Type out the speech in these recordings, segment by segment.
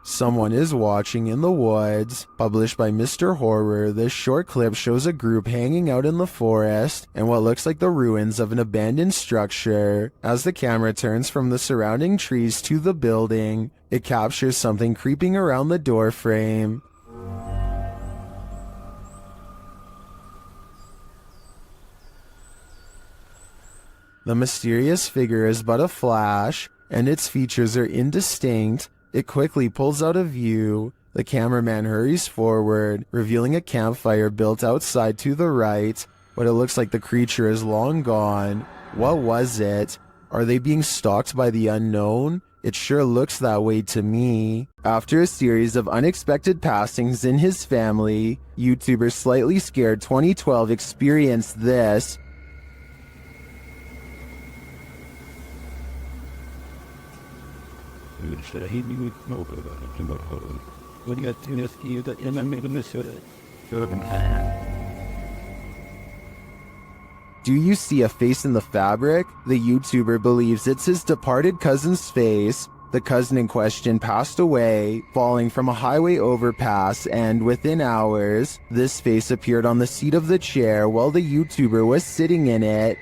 Someone is watching in the woods. Published by Mr. Horror, this short clip shows a group hanging out in the forest and what looks like the ruins of an abandoned structure. As the camera turns from the surrounding trees to the building, it captures something creeping around the door frame. The mysterious figure is but a flash, and its features are indistinct. It quickly pulls out of view. The cameraman hurries forward, revealing a campfire built outside to the right, but it looks like the creature is long gone. What was it? Are they being stalked by the unknown? It sure looks that way to me. After a series of unexpected passings in his family, YouTuber Slightly Scared 2012 experienced this. Do you see a face in the fabric? The YouTuber believes it's his departed cousin's face. The cousin in question passed away, falling from a highway overpass, and within hours, this face appeared on the seat of the chair while the YouTuber was sitting in it.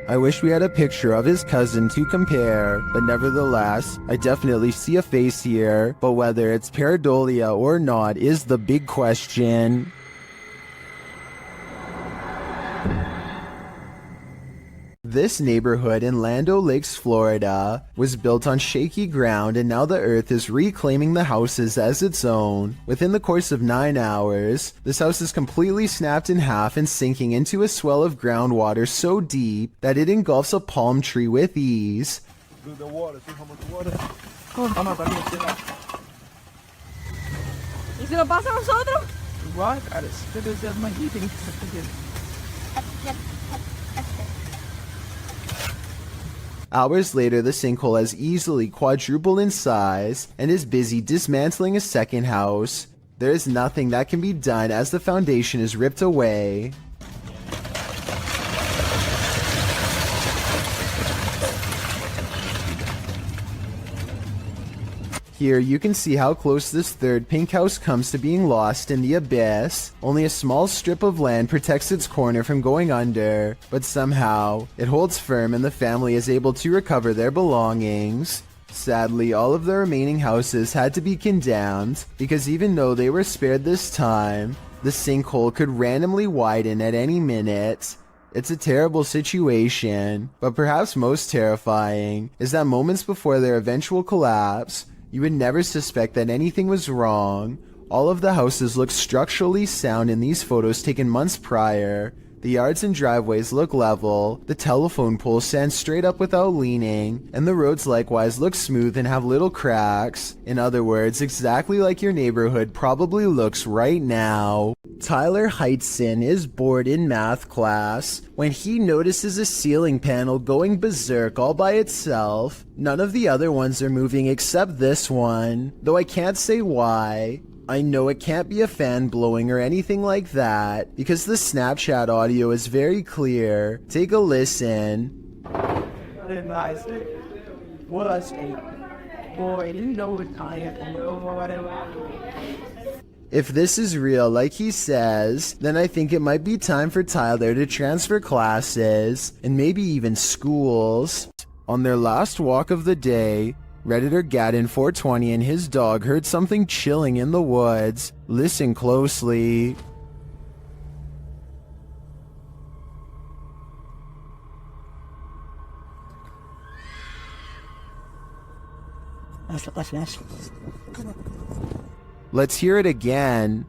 I wish we had a picture of his cousin to compare, but nevertheless, I definitely see a face here, but whether it's pareidolia or not is the big question. This neighborhood in Land O'Lakes, Florida, was built on shaky ground, and now the earth is reclaiming the houses as its own. Within the course of 9 hours, this house is completely snapped in half and sinking into a swell of groundwater so deep that it engulfs a palm tree with ease. Look at the water, see how much water? ¿Y si lo pasa a nosotros? Igual, cara, this is my heating. Hours later, the sinkhole has easily quadrupled in size and is busy dismantling a second house. There is nothing that can be done as the foundation is ripped away. Here you can see how close this third pink house comes to being lost in the abyss. Only a small strip of land protects its corner from going under, but somehow it holds firm and the family is able to recover their belongings. Sadly, all of the remaining houses had to be condemned because even though they were spared this time, the sinkhole could randomly widen at any minute. It's a terrible situation, but perhaps most terrifying is that moments before their eventual collapse, you would never suspect that anything was wrong. All of the houses look structurally sound in these photos taken months prior. The yards and driveways look level, the telephone poles stand straight up without leaning, and the roads likewise look smooth and have little cracks. In other words, exactly like your neighborhood probably looks right now. Tyler Heitzson is bored in math class when he notices a ceiling panel going berserk all by itself. None of the other ones are moving except this one, though I can't say why. I know it can't be a fan blowing or anything like that, because the Snapchat audio is very clear. Take a listen. If this is real, like he says, then I think it might be time for Tyler to transfer classes, and maybe even schools. On their last walk of the day, Redditor Gaddon420 and his dog heard something chilling in the woods. Listen closely. Let's hear it again.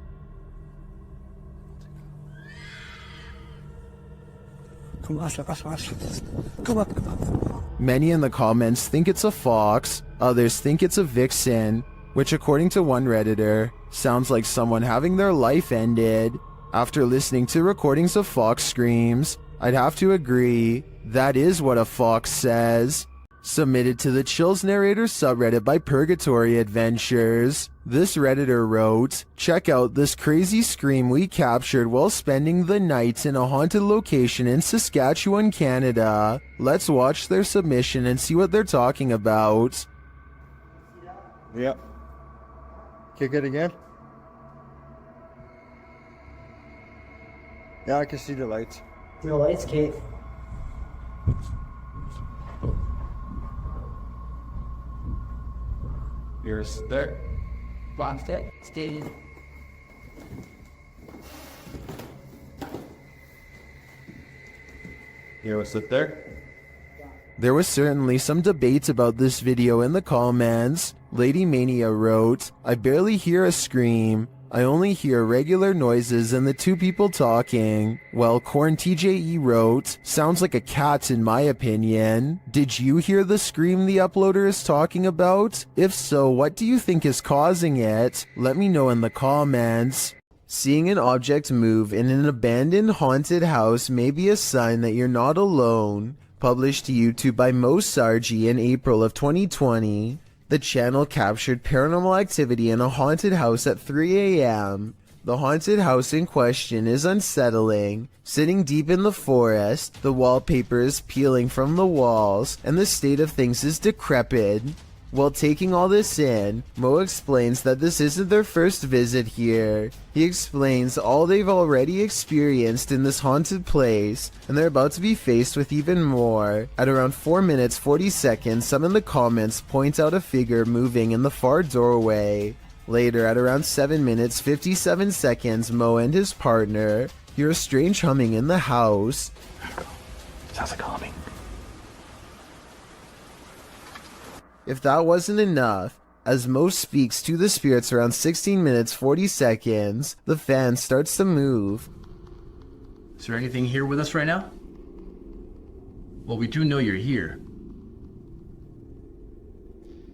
Many in the comments think it's a fox, others think it's a vixen, which according to one Redditor, sounds like someone having their life ended. After listening to recordings of fox screams, I'd have to agree, that is what a fox says. Submitted to the Chills Narrator subreddit by Purgatory Adventures. This Redditor wrote, "Check out this crazy scream we captured while spending the night in a haunted location in Saskatchewan, Canada. Let's watch their submission and see what they're talking about." Yeah. Kick it again. Yeah, I can see the lights. No lights, Kate. You're there. Box that. Stay. You know, sit there. There was certainly some debate about this video in the comments. Lady Mania wrote, "I barely hear a scream. I only hear regular noises and the two people talking." While Corn TJE wrote, "Sounds like a cat in my opinion. Did you hear the scream the uploader is talking about? If so, what do you think is causing it? Let me know in the comments." Seeing an object move in an abandoned haunted house may be a sign that you're not alone. Published to YouTube by Mo Sargi in April of 2020. The channel captured paranormal activity in a haunted house at 3 a.m. The haunted house in question is unsettling. Sitting deep in the forest, the wallpaper is peeling from the walls, and the state of things is decrepit. While taking all this in, Mo explains that this isn't their first visit here. He explains all they've already experienced in this haunted place, and they're about to be faced with even more. At around 4 minutes 40 seconds, some in the comments point out a figure moving in the far doorway. Later, at around 7 minutes 57 seconds, Mo and his partner hear a strange humming in the house. Sounds like humming. If that wasn't enough, as Mo speaks to the spirits around 16 minutes 40 seconds, the fan starts to move. Is there anything here with us right now? Well, we do know you're here.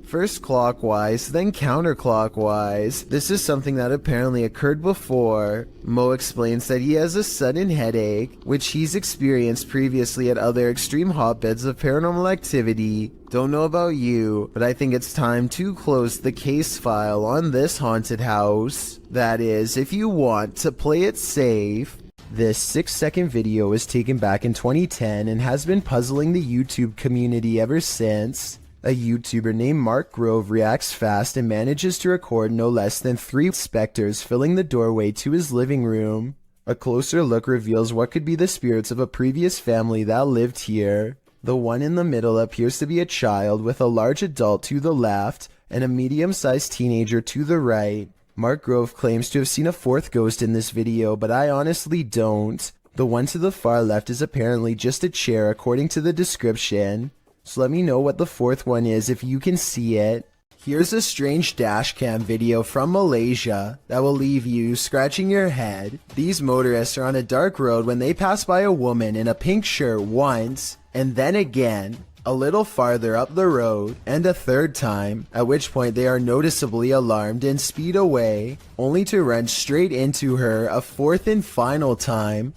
First clockwise, then counterclockwise. This is something that apparently occurred before. Mo explains that he has a sudden headache, which he's experienced previously at other extreme hotbeds of paranormal activity. Don't know about you, but I think it's time to close the case file on this haunted house. That is, if you want to play it safe. This 6-second video was taken back in 2010 and has been puzzling the YouTube community ever since. A YouTuber named Mark Grove reacts fast and manages to record no less than 3 specters filling the doorway to his living room. A closer look reveals what could be the spirits of a previous family that lived here. The one in the middle appears to be a child with a large adult to the left and a medium-sized teenager to the right. Mark Grove claims to have seen a 4th ghost in this video, but I honestly don't. The one to the far left is apparently just a chair according to the description. So let me know what the 4th one is if you can see it. Here's a strange dashcam video from Malaysia that will leave you scratching your head. These motorists are on a dark road when they pass by a woman in a pink shirt once, and then again, a little farther up the road, and a 3rd time, at which point they are noticeably alarmed and speed away, only to run straight into her a 4th and final time.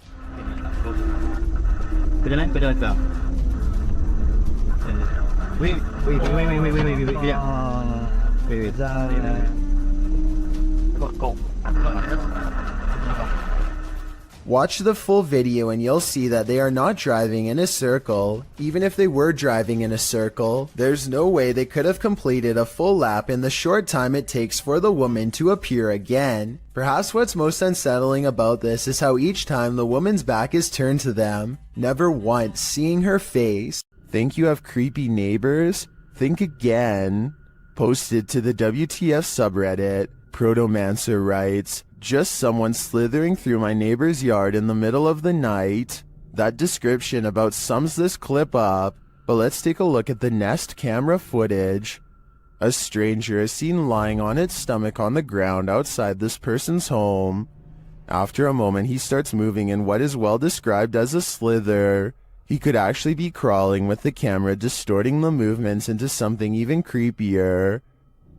Wait. Go. Watch the full video and you'll see that they are not driving in a circle. Even if they were driving in a circle, there's no way they could have completed a full lap in the short time it takes for the woman to appear again. Perhaps what's most unsettling about this is how each time the woman's back is turned to them, never once seeing her face. Think you have creepy neighbors? Think again. Posted to the WTF subreddit, Protomancer writes, "Just someone slithering through my neighbor's yard in the middle of the night." That description about sums this clip up, but let's take a look at the Nest camera footage. A stranger is seen lying on its stomach on the ground outside this person's home. After a moment, he starts moving in what is well described as a slither. He could actually be crawling, with the camera distorting the movements into something even creepier.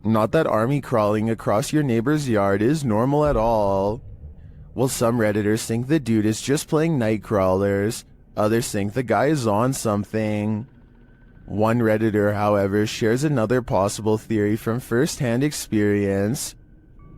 Not that army crawling across your neighbor's yard is normal at all. Well, some Redditors think the dude is just playing night crawlers. Others think the guy is on something. One Redditor, however, shares another possible theory from first-hand experience.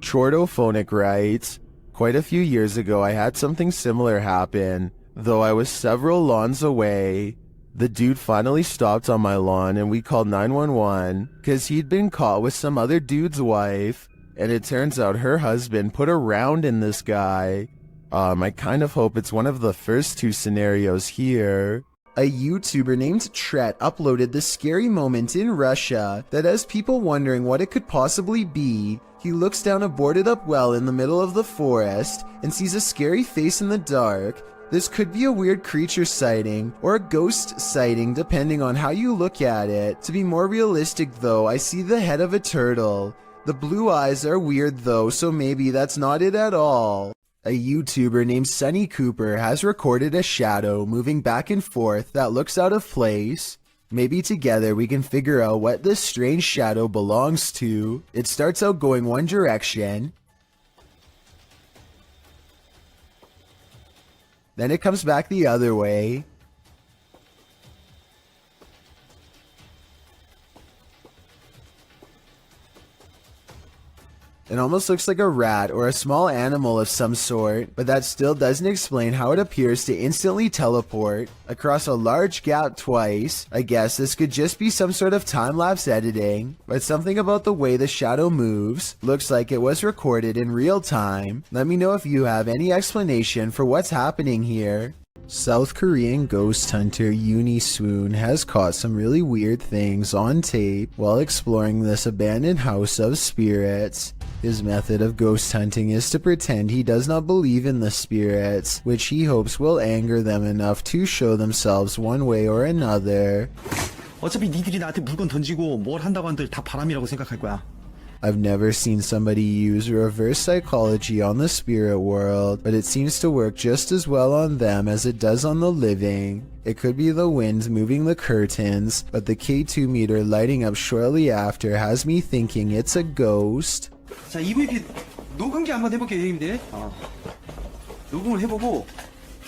Chordophonic writes, "Quite a few years ago I had something similar happen, though I was several lawns away. The dude finally stopped on my lawn and we called 911 because he'd been caught with some other dude's wife, and it turns out her husband put a round in this guy. I kind of hope it's one of the first two scenarios here." A YouTuber named Tret uploaded this scary moment in Russia that has people wondering what it could possibly be. He looks down a boarded up well in the middle of the forest and sees a scary face in the dark. This could be a weird creature sighting or a ghost sighting depending on how you look at it. To be more realistic though, I see the head of a turtle. The blue eyes are weird though, so maybe that's not it at all. A YouTuber named Sunny Cooper has recorded a shadow moving back and forth that looks out of place. Maybe together we can figure out what this strange shadow belongs to. It starts out going one direction, then it comes back the other way. It almost looks like a rat or a small animal of some sort, but that still doesn't explain how it appears to instantly teleport across a large gap twice. I guess this could just be some sort of time-lapse editing, but something about the way the shadow moves looks like it was recorded in real time. Let me know if you have any explanation for what's happening here. South Korean ghost hunter Uniswoon has caught some really weird things on tape while exploring this abandoned house of spirits. His method of ghost hunting is to pretend he does not believe in the spirits, which he hopes will anger them enough to show themselves one way or another. 어차피 니들이 나한테 물건 던지고 뭘 한다고 한들 다 바람이라고 생각할 거야. I've never seen somebody use reverse psychology on the spirit world, but it seems to work just as well on them as it does on the living. It could be the wind moving the curtains, but the K2 meter lighting up shortly after has me thinking it's a ghost. 자, EVP 녹음기 한번 해볼게요, 형님들. 녹음을 해보고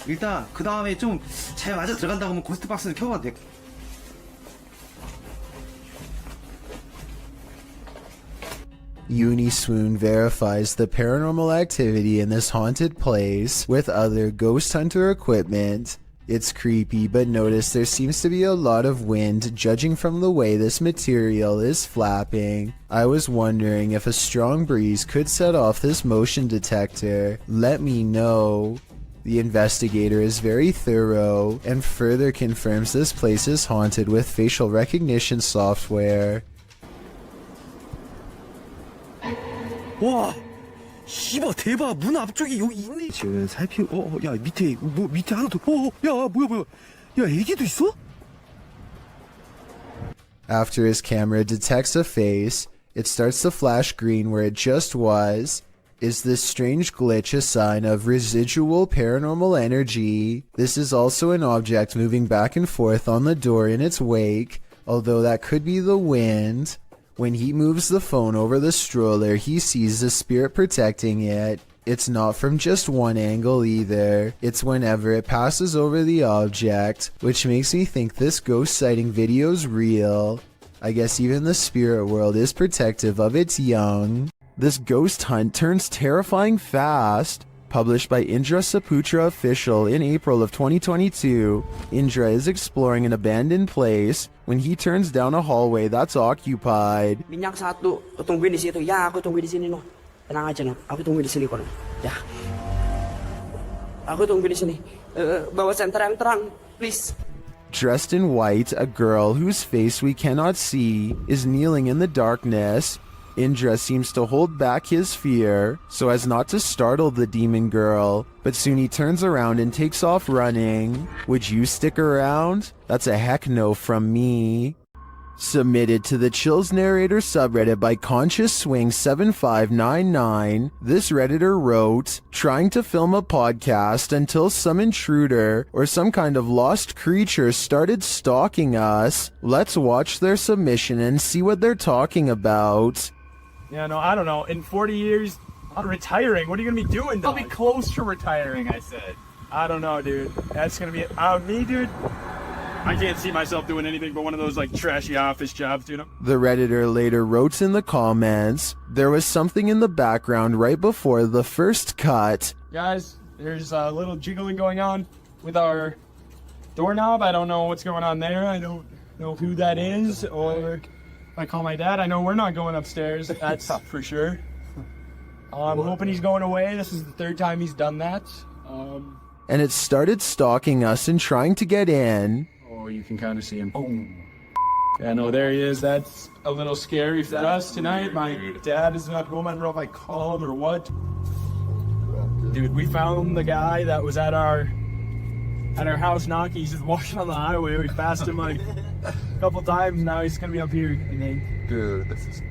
일단 그 다음에 좀 잘 맞아 들어간다고 하면 고스트 박스를 켜봐도 돼. Uniswoon verifies the paranormal activity in this haunted place with other ghost hunter equipment. It's creepy, but notice there seems to be a lot of wind judging from the way this material is flapping. I was wondering if a strong breeze could set off this motion detector. Let me know. The investigator is very thorough and further confirms this place is haunted with facial recognition software. 와, 씨발 대박. 문 앞쪽에 여기 있네. 지금 살피고 야 밑에 뭐 밑에 하나 더. 야 뭐야 야 애기도 있어? After his camera detects a face, it starts to flash green where it just was. Is this strange glitch a sign of residual paranormal energy? This is also an object moving back and forth on the door in its wake, although that could be the wind. When he moves the phone over the stroller, he sees the spirit protecting it. It's not from just one angle either. It's whenever it passes over the object, which makes me think this ghost sighting video's real. I guess even the spirit world is protective of its young. This ghost hunt turns terrifying fast. Published by Indra Saputra Official in April of 2022, Indra is exploring an abandoned place when he turns down a hallway that's occupied. Minyak satu, tungguin di situ. Ya, aku tunggu di sini, no. Tenang aja, no. Aku tunggu di sini, kono. Ya. Aku tunggu di sini. Bawa senter yang terang, please. Dressed in white, a girl whose face we cannot see is kneeling in the darkness. Indra seems to hold back his fear so as not to startle the demon girl, but soon he turns around and takes off running. Would you stick around? That's a heck no from me. Submitted to the Chills Narrator subreddit by Conscious Swing 7599, this redditor wrote, "Trying to film a podcast until some intruder or some kind of lost creature started stalking us. Let's watch their submission and see what they're talking about." Yeah, no, I don't know. In 40 years, I'm retiring. What are you going to be doing, dog? I'll be close to retiring, I said. I don't know, dude. That's going to be... me, dude? I can't see myself doing anything but one of those like trashy office jobs, you know? The Redditor later wrote in the comments, there was something in the background right before the first cut. Guys, there's a little jiggling going on with our doorknob. I don't know what's going on there. I don't know who that is, or if I call my dad, I know we're not going upstairs. That's for sure. I'm hoping he's going away. This is the third time he's done that. And it started stalking us and trying to get in. Oh, you can kind of see him. Oh. Yeah, no, there he is. That's a little scary for us tonight. My dad is not home. I don't know if I call him or what. Dude, we found the guy that was at our house knocking. He's just walking on the highway. We passed him like a couple times. Now he's gonna be up here. Dude, this is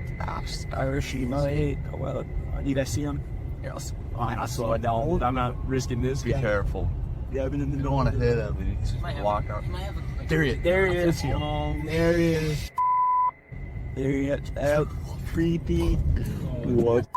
Irish. Well, did I see him? Yes. I saw it down. I'm not risking this. be careful. Yeah, I've been in the You don't want to hit him. You just walk out. There he is. There he is. There he is. There he is. Out. Creepy. What?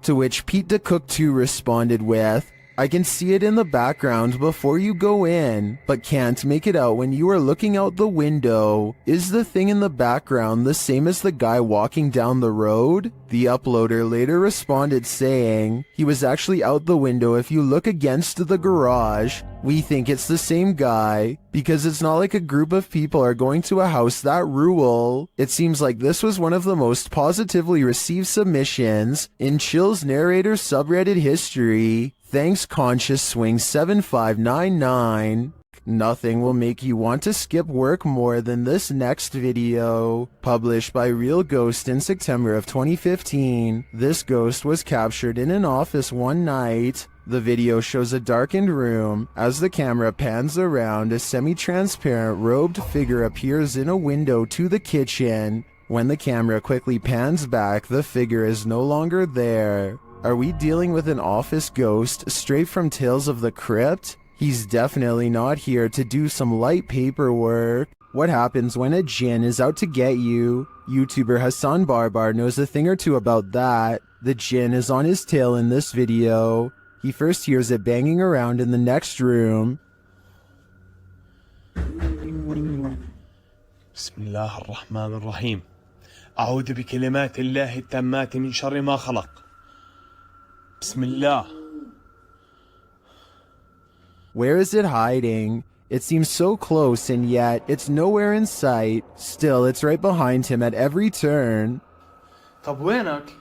To which Pete the Cook 2 responded with, I can see it in the background before you go in, but can't make it out when you are looking out the window. Is the thing in the background the same as the guy walking down the road? The uploader later responded saying, he was actually out the window if you look against the garage. We think it's the same guy, because it's not like a group of people are going to a house that rule. It seems like this was one of the most positively received submissions in Chill's narrator subreddit history. Thanks Conscious Swing 7599. Nothing will make you want to skip work more than this next video. Published by Real Ghost in September of 2015. This ghost was captured in an office one night. The video shows a darkened room. As the camera pans around, a semi-transparent robed figure appears in a window to the kitchen. When the camera quickly pans back, the figure is no longer there. Are we dealing with an office ghost straight from Tales of the Crypt? He's definitely not here to do some light paperwork. What happens when a jinn is out to get you? YouTuber Hassan Barbar knows a thing or two about that. The jinn is on his tail in this video. He first hears it banging around in the next room. بسم الله الرحمن الرحيم أعوذ بكلمات الله التامات من شر ما خلق بسم الله. Where is it hiding? It seems so close and yet it's nowhere in sight. Still, it's right behind him at every turn. طب وينك؟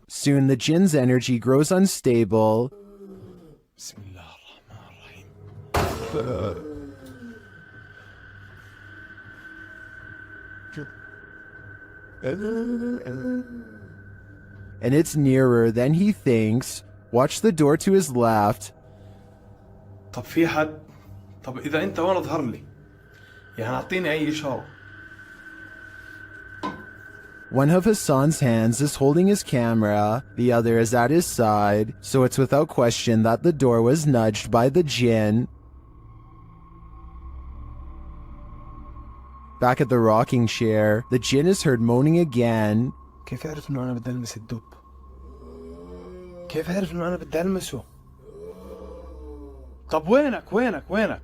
Soon the jinn's energy grows unstable. بسم الله الرحمن الرحيم. And it's nearer than he thinks. Watch the door to his left. طب في حد؟ طب إذا أنت وين اظهر لي؟ يعني أعطيني أي إشارة. One of Hassan's hands is holding his camera, the other is at his side, so it's without question that the door was nudged by the jinn. Back at the rocking chair, the jinn is heard moaning again. كيف أعرف إنه أنا بدي ألمس الدب؟ كيف أعرف إنه أنا بدي ألمسه؟ طب وينك وينك وينك؟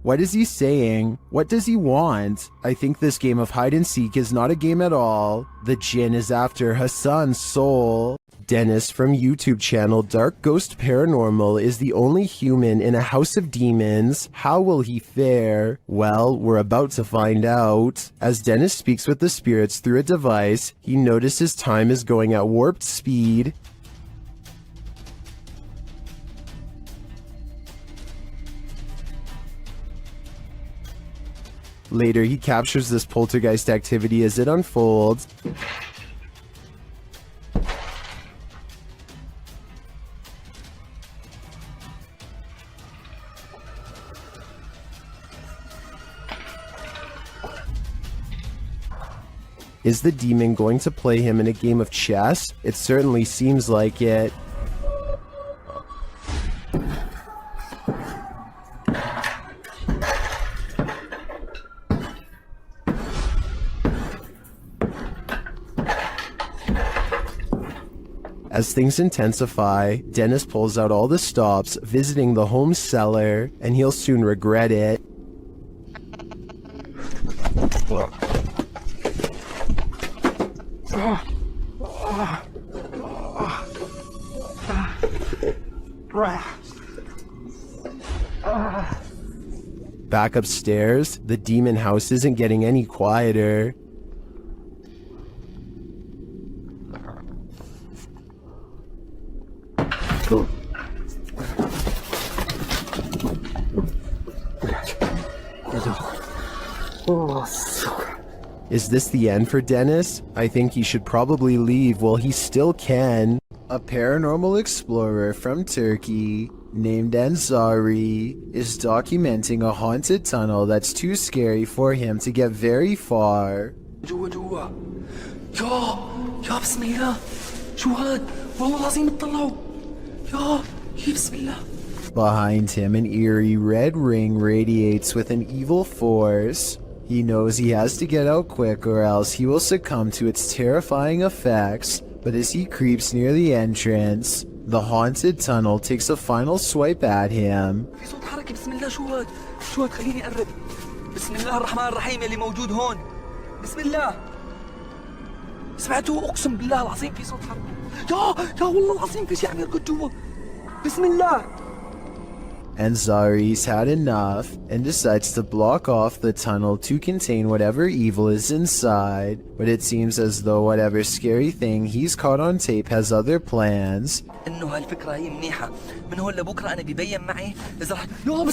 What is he saying? What does he want? I think this game of hide and seek is not a game at all. The jinn is after Hassan's soul. Dennis from YouTube channel Dark Ghost Paranormal is the only human in a house of demons. How will he fare? Well, we're about to find out. As Dennis speaks with the spirits through a device, he notices time is going at warped speed. Later, he captures this poltergeist activity as it unfolds. Is the demon going to play him in a game of chess? It certainly seems like it. As things intensify, Dennis pulls out all the stops, visiting the home cellar, and he'll soon regret it. Back upstairs, the demon house isn't getting any quieter. Is this the end for Dennis? I think he should probably leave while he still can. A paranormal explorer from Turkey named Ansari is documenting a haunted tunnel that's too scary for him to get very far. جوا جوا يا بسم الله شو هاد والله العظيم اطلعوا يا بسم الله. Behind him, an eerie red ring radiates with an evil force. He knows he has to get out quick or else he will succumb to its terrifying effects, but as he creeps near the entrance, the haunted tunnel takes a final swipe at him. في صوت حركة بسم الله شو هاد خليني أقرب. بسم الله الرحمن الرحيم اللي موجود هون. بسم الله. سمعتوا أقسم بالله العظيم في صوت حركة. يا والله العظيم في شيء عم يركض جوا. بسم الله. Ansari's had enough and decides to block off the tunnel to contain whatever evil is inside, but it seems as though whatever scary thing he's caught on tape has other plans. إنه هالفكرة هي منيحة. من هون لبكرة أنا بيبين معي إذا رح يا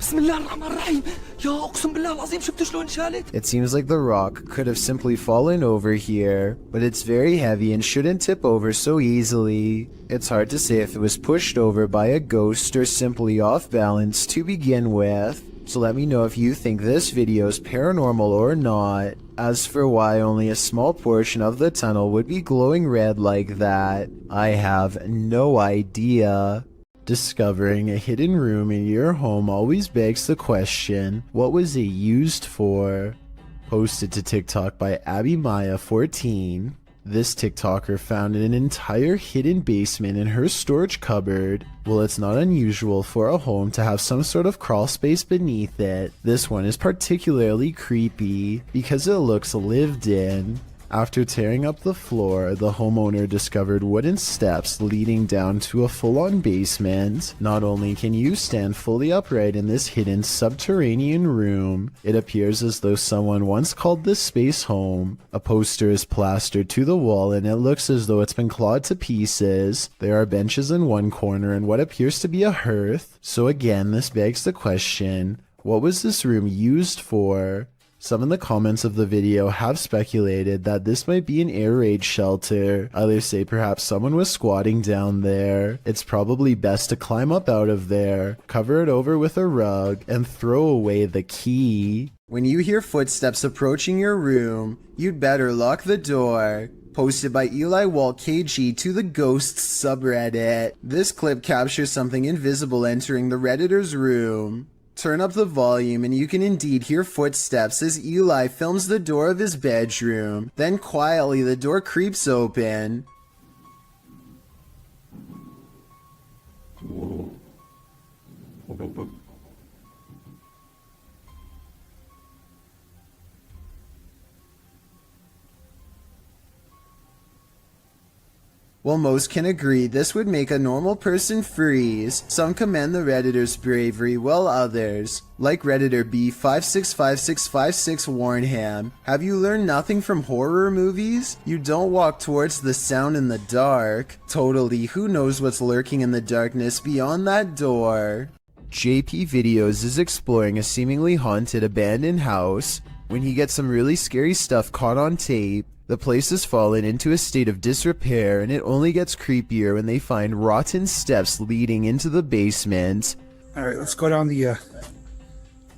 بسم الله الرحمن الرحيم. يا أقسم بالله العظيم شفت شلون شالت. It seems like the rock could have simply fallen over here, but it's very heavy and shouldn't tip over so easily. It's hard to say if it was pushed over by a ghost or simply off balance to begin with. So let me know if you think this video is paranormal or not. As for why only a small portion of the tunnel would be glowing red like that, I have no idea. Discovering a hidden room in your home always begs the question, what was it used for? Posted to TikTok by Abby Maya 14. This TikToker found an entire hidden basement in her storage cupboard. Well, it's not unusual for a home to have some sort of crawl space beneath it. This one is particularly creepy because it looks lived in. After tearing up the floor, the homeowner discovered wooden steps leading down to a full-on basement. Not only can you stand fully upright in this hidden subterranean room, it appears as though someone once called this space home. A poster is plastered to the wall and it looks as though it's been clawed to pieces. There are benches in one corner and what appears to be a hearth. So again, this begs the question, what was this room used for? Some in the comments of the video have speculated that this might be an air raid shelter. Others say perhaps someone was squatting down there. It's probably best to climb up out of there, cover it over with a rug, and throw away the key. When you hear footsteps approaching your room, you'd better lock the door. Posted by Eli Walt KG to the Ghosts subreddit. This clip captures something invisible entering the Redditor's room. Turn up the volume and you can indeed hear footsteps as Eli films the door of his bedroom. Then quietly the door creeps open. While most can agree this would make a normal person freeze, some commend the Redditor's bravery while others, like Redditor B565656 warn him, have you learned nothing from horror movies? You don't walk towards the sound in the dark. Totally, who knows what's lurking in the darkness beyond that door? JP Videos is exploring a seemingly haunted abandoned house when he gets some really scary stuff caught on tape. The place has fallen into a state of disrepair and it only gets creepier when they find rotten steps leading into the basement. Alright, let's go down the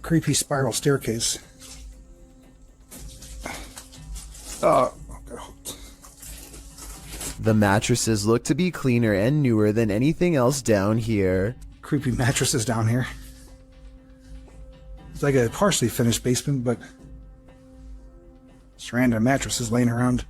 creepy spiral staircase. Oh, God. The mattresses look to be cleaner and newer than anything else down here. Creepy mattresses down here. It's like a partially finished basement, but just random mattresses laying around.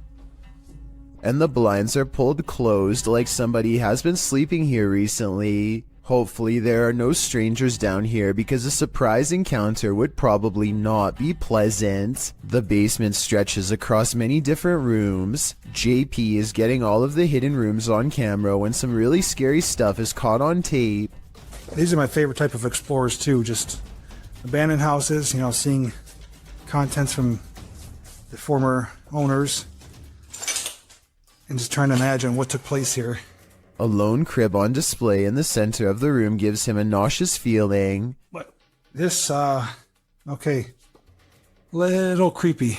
and the blinds are pulled closed like somebody has been sleeping here recently. Hopefully there are no strangers down here because a surprise encounter would probably not be pleasant. The basement stretches across many different rooms. JP is getting all of the hidden rooms on camera when some really scary stuff is caught on tape. These are my favorite type of explorers too, just abandoned houses, you know, seeing contents from the former owners and just trying to imagine what took place here. A lone crib on display in the center of the room gives him a nauseous feeling. But this, okay, little creepy.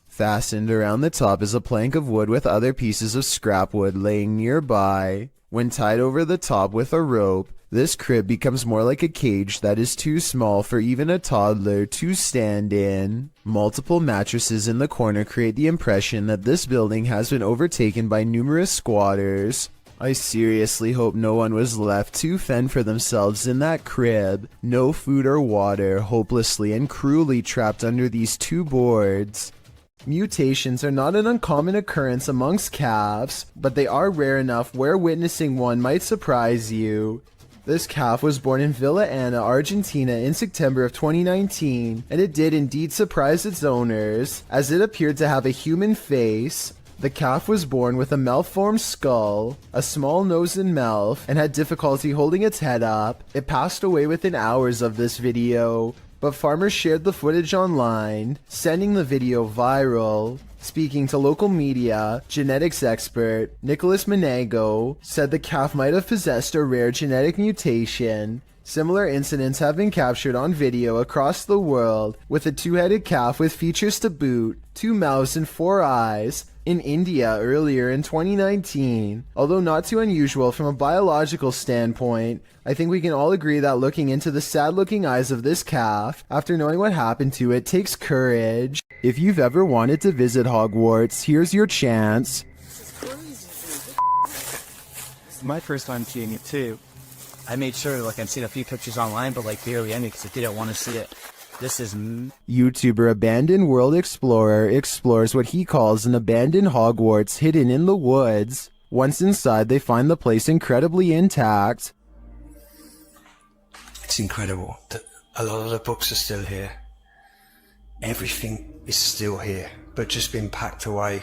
Fastened around the top is a plank of wood with other pieces of scrap wood laying nearby. When tied over the top with a rope, this crib becomes more like a cage that is too small for even a toddler to stand in. Multiple mattresses in the corner create the impression that this building has been overtaken by numerous squatters. I seriously hope no one was left to fend for themselves in that crib. No food or water, hopelessly and cruelly trapped under these two boards. Mutations are not an uncommon occurrence amongst calves, but they are rare enough where witnessing one might surprise you. This calf was born in Villa Ana, Argentina in September of 2019, and it did indeed surprise its owners, as it appeared to have a human face. The calf was born with a malformed skull, a small nose and mouth, and had difficulty holding its head up. It passed away within hours of this video, but farmers shared the footage online, sending the video viral. Speaking to local media, genetics expert Nicholas Menego said the calf might have possessed a rare genetic mutation. Similar incidents have been captured on video across the world, with a two-headed calf with features to boot, 2 mouths and 4 eyes, in India earlier in 2019. Although not too unusual from a biological standpoint, I think we can all agree that looking into the sad-looking eyes of this calf, after knowing what happened to it, takes courage. If you've ever wanted to visit Hogwarts, here's your chance. My first time seeing it too. I made sure, like, I've seen a few pictures online, but like barely any because I didn't want to see it. This is... YouTuber Abandoned World Explorer explores what he calls an abandoned Hogwarts hidden in the woods. Once inside, they find the place incredibly intact. It's incredible that a lot of the books are still here. Everything is still here, but just been packed away.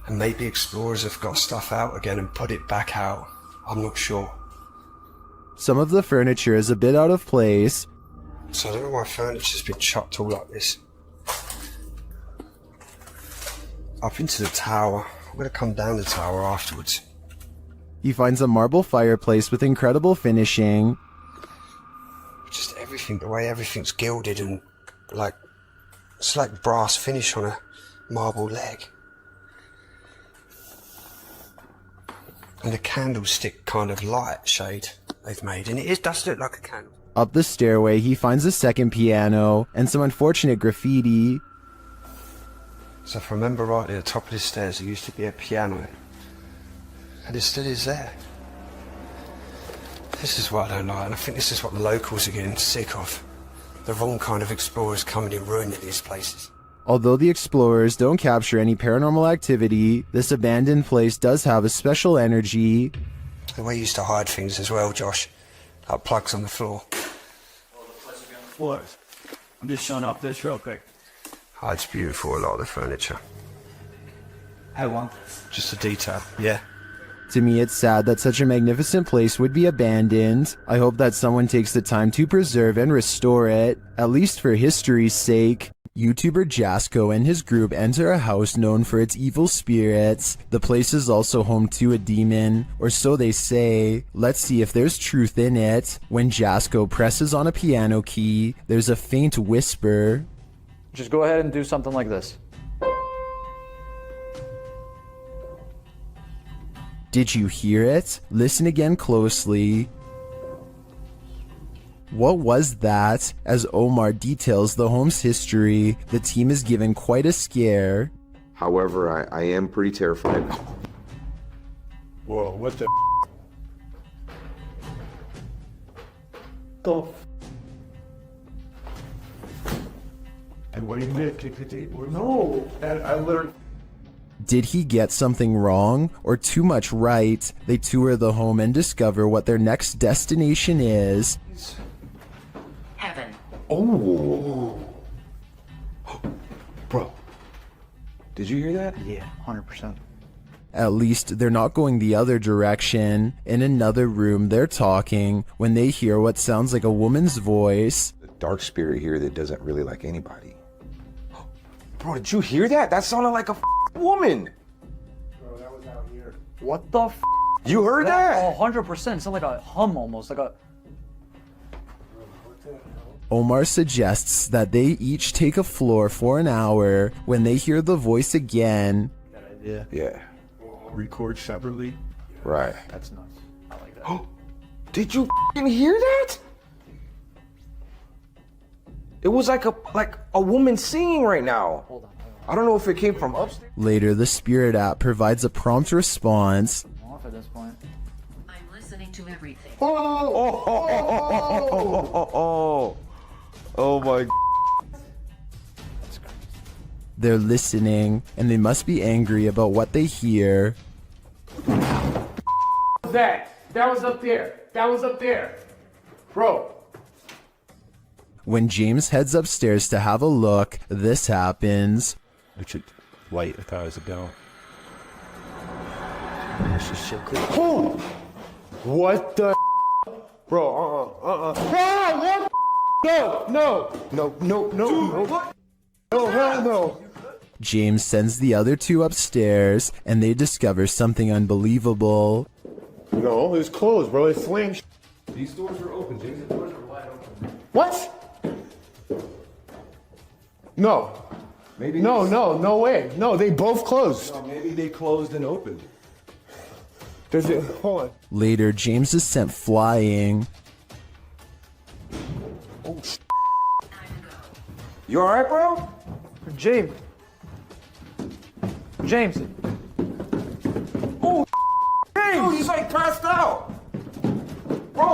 And maybe explorers have got stuff out again and put it back out. I'm not sure. Some of the furniture is a bit out of place. So I don't know why furniture's been chucked all like this. Up into the tower. I'm going to come down the tower afterwards. He finds a marble fireplace with incredible finishing. Just everything, the way everything's gilded and like, it's like brass finish on a marble leg. And the candlestick kind of light shade they've made, and it does look like a candle. Up the stairway, he finds a second piano and some unfortunate graffiti. So if I remember rightly, at the top of the stairs there used to be a piano, and it still is there. This is what I don't like, and I think this is what the locals are getting sick of. The wrong kind of explorers coming and ruining these places. Although the explorers don't capture any paranormal activity, this abandoned place does have a special energy. The way you used to hide things as well, Josh. Like plugs on the floor. What? I'm just showing up this real quick. Oh, it's beautiful, a lot of the furniture. How long? Just a detail, yeah. To me, it's sad that such a magnificent place would be abandoned. I hope that someone takes the time to preserve and restore it, at least for history's sake. YouTuber Jasko and his group enter a house known for its evil spirits. The place is also home to a demon, or so they say. Let's see if there's truth in it. When Jasko presses on a piano key, there's a faint whisper. Just go ahead and do something like this. Did you hear it? Listen again closely. What was that? As Omar details the home's history, the team is given quite a scare. However, I am pretty terrified. Whoa, what the And what do you mean? No, and I literally... Did he get something wrong or too much right? They tour the home and discover what their next destination is. Heaven. Oh. Bro, did you hear that? Yeah, 100%. At least they're not going the other direction. In another room, they're talking when they hear what sounds like a woman's voice. The dark spirit here that doesn't really like anybody. Bro, did you hear that? That sounded like a woman. Bro, that was out here. What the You heard that? Oh, 100%. Sounds like a hum almost, like a... Omar suggests that they each take a floor for an hour. When they hear the voice again, Yeah. Record separately. Right. That's nuts. I like that. Did you hear that? It was like a woman singing right now. Hold on. I don't know if it came from upstairs. later the Spirit app provides a prompt response. I'm off at this point. I'm listening to everything. Oh my. They're listening, and they must be angry about what they hear. That was up there. That was up there. Bro. When James heads upstairs to have a look, this happens. It's a light. I thought it was a bell. What the bro, what? No, hell no. James sends the other two upstairs, and they discover something unbelievable. No, it was closed, bro. It slammed. These doors were open, James. The doors were wide open. What? No. Maybe. No way. No, they both closed. No, maybe they closed and opened. Hold on. Later, James is sent flying. You alright, bro? James. Oh, James! Dude, he's like passed out. Bro,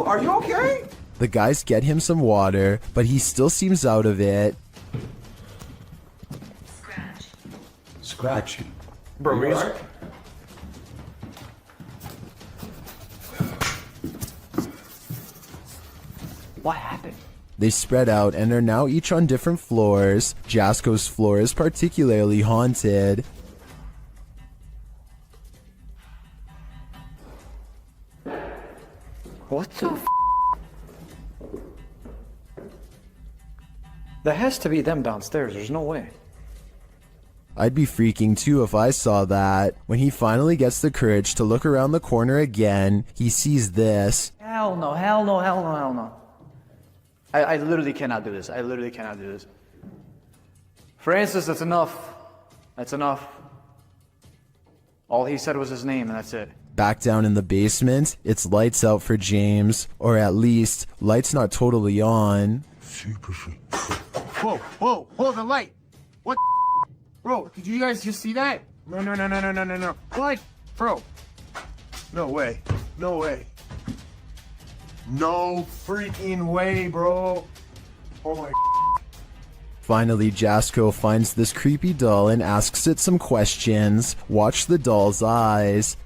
are you okay? The guys get him some water, but he still seems out of it. Scratch. Bro, You alright? What happened? They spread out and are now each on different floors. Jasko's floor is particularly haunted. What the f? That has to be them downstairs. There's no way. I'd be freaking too if I saw that. When he finally gets the courage to look around the corner again, he sees this. Hell no. I literally cannot do this. I literally cannot do this. Francis, that's enough. That's enough. All he said was his name, and that's it. Back down in the basement, it's lights out for James. Or at least, lights not totally on. Whoa, hold the light. What? Bro, did you guys just see that? No. What? Bro. No way. No freaking way, bro. Oh my. Finally, Jasko finds this creepy doll and asks it some questions. Watch the doll's eyes.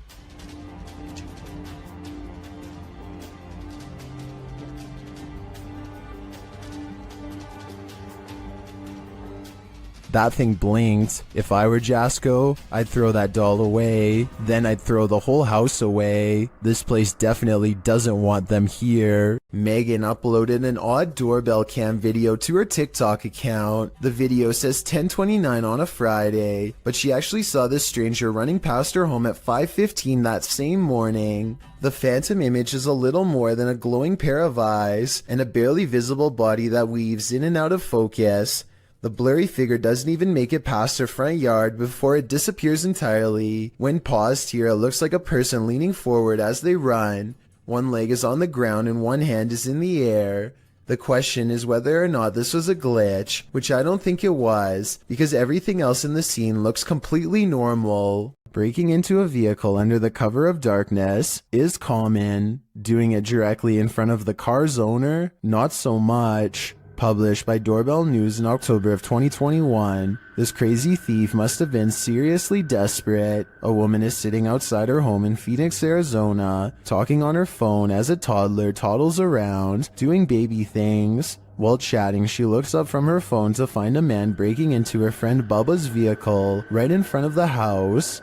That thing blinked. If I were Jasko, I'd throw that doll away. Then I'd throw the whole house away. This place definitely doesn't want them here. Megan uploaded an odd doorbell cam video to her TikTok account. The video says 10:29 on a Friday, but she actually saw this stranger running past her home at 5:15 that same morning. The phantom image is a little more than a glowing pair of eyes and a barely visible body that weaves in and out of focus. The blurry figure doesn't even make it past her front yard before it disappears entirely. When paused here, it looks like a person leaning forward as they run. One leg is on the ground and one hand is in the air. The question is whether or not this was a glitch, which I don't think it was, because everything else in the scene looks completely normal. Breaking into a vehicle under the cover of darkness is common. Doing it directly in front of the car's owner, not so much. Published by Doorbell News in October of 2021, this crazy thief must have been seriously desperate. A woman is sitting outside her home in Phoenix, Arizona, talking on her phone as a toddler toddles around, doing baby things. While chatting, she looks up from her phone to find a man breaking into her friend Bubba's vehicle right in front of the house.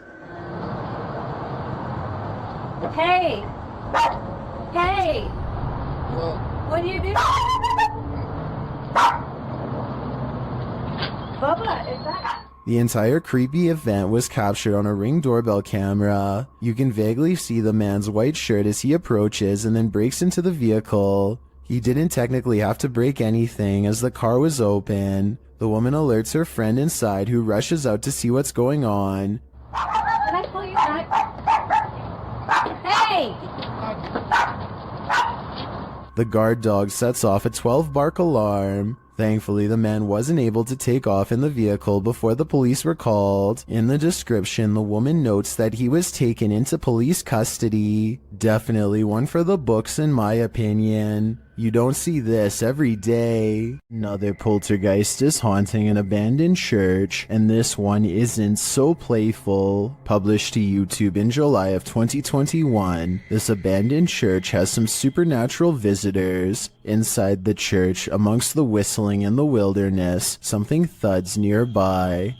Hey! Hey! What do you do? Bubba, is that... The entire creepy event was captured on a Ring doorbell camera. You can vaguely see the man's white shirt as he approaches and then breaks into the vehicle. He didn't technically have to break anything as the car was open. The woman alerts her friend inside, who rushes out to see what's going on. Can I pull you back? Hey! The guard dog sets off a 12-bark alarm. Thankfully, the man wasn't able to take off in the vehicle before the police were called. In the description, the woman notes that he was taken into police custody. Definitely one for the books in my opinion. You don't see this every day. Another poltergeist is haunting an abandoned church, and this one isn't so playful. Published to YouTube in July of 2021, this abandoned church has some supernatural visitors. Inside the church, amongst the whistling in the wilderness, something thuds nearby.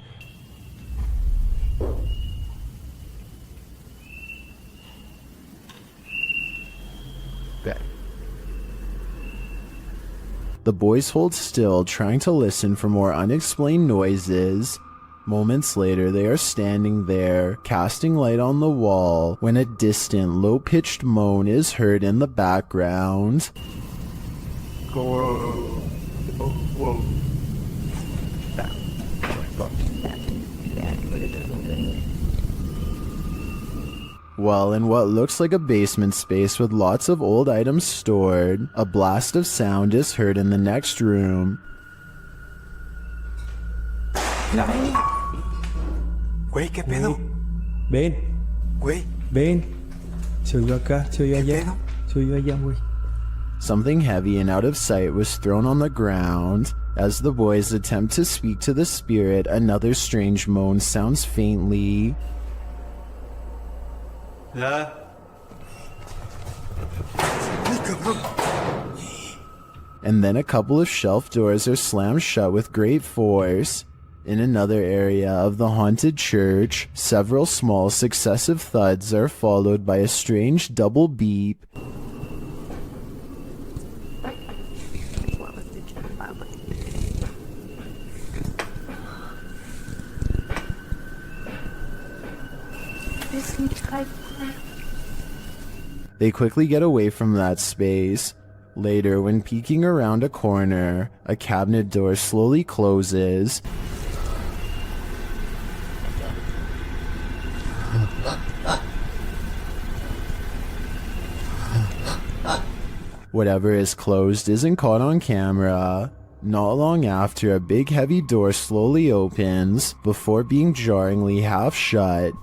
The boys hold still, trying to listen for more unexplained noises. Moments later, they are standing there, casting light on the wall, when a distant, low-pitched moan is heard in the background. Well, in what looks like a basement space with lots of old items stored, a blast of sound is heard in the next room. Güey, ¿qué pedo? Ven, Güey, ven. Se oyó acá, se oyó allá. Se oyó allá, güey. Something heavy and out of sight was thrown on the ground. As the boys attempt to speak to the spirit, another strange moan sounds faintly. And then a couple of shelf doors are slammed shut with great force. In another area of the haunted church, several small successive thuds are followed by a strange double beep. They quickly get away from that space. Later, when peeking around a corner, a cabinet door slowly closes. Whatever is closed isn't caught on camera. Not long after, a big heavy door slowly opens before being jarringly half shut.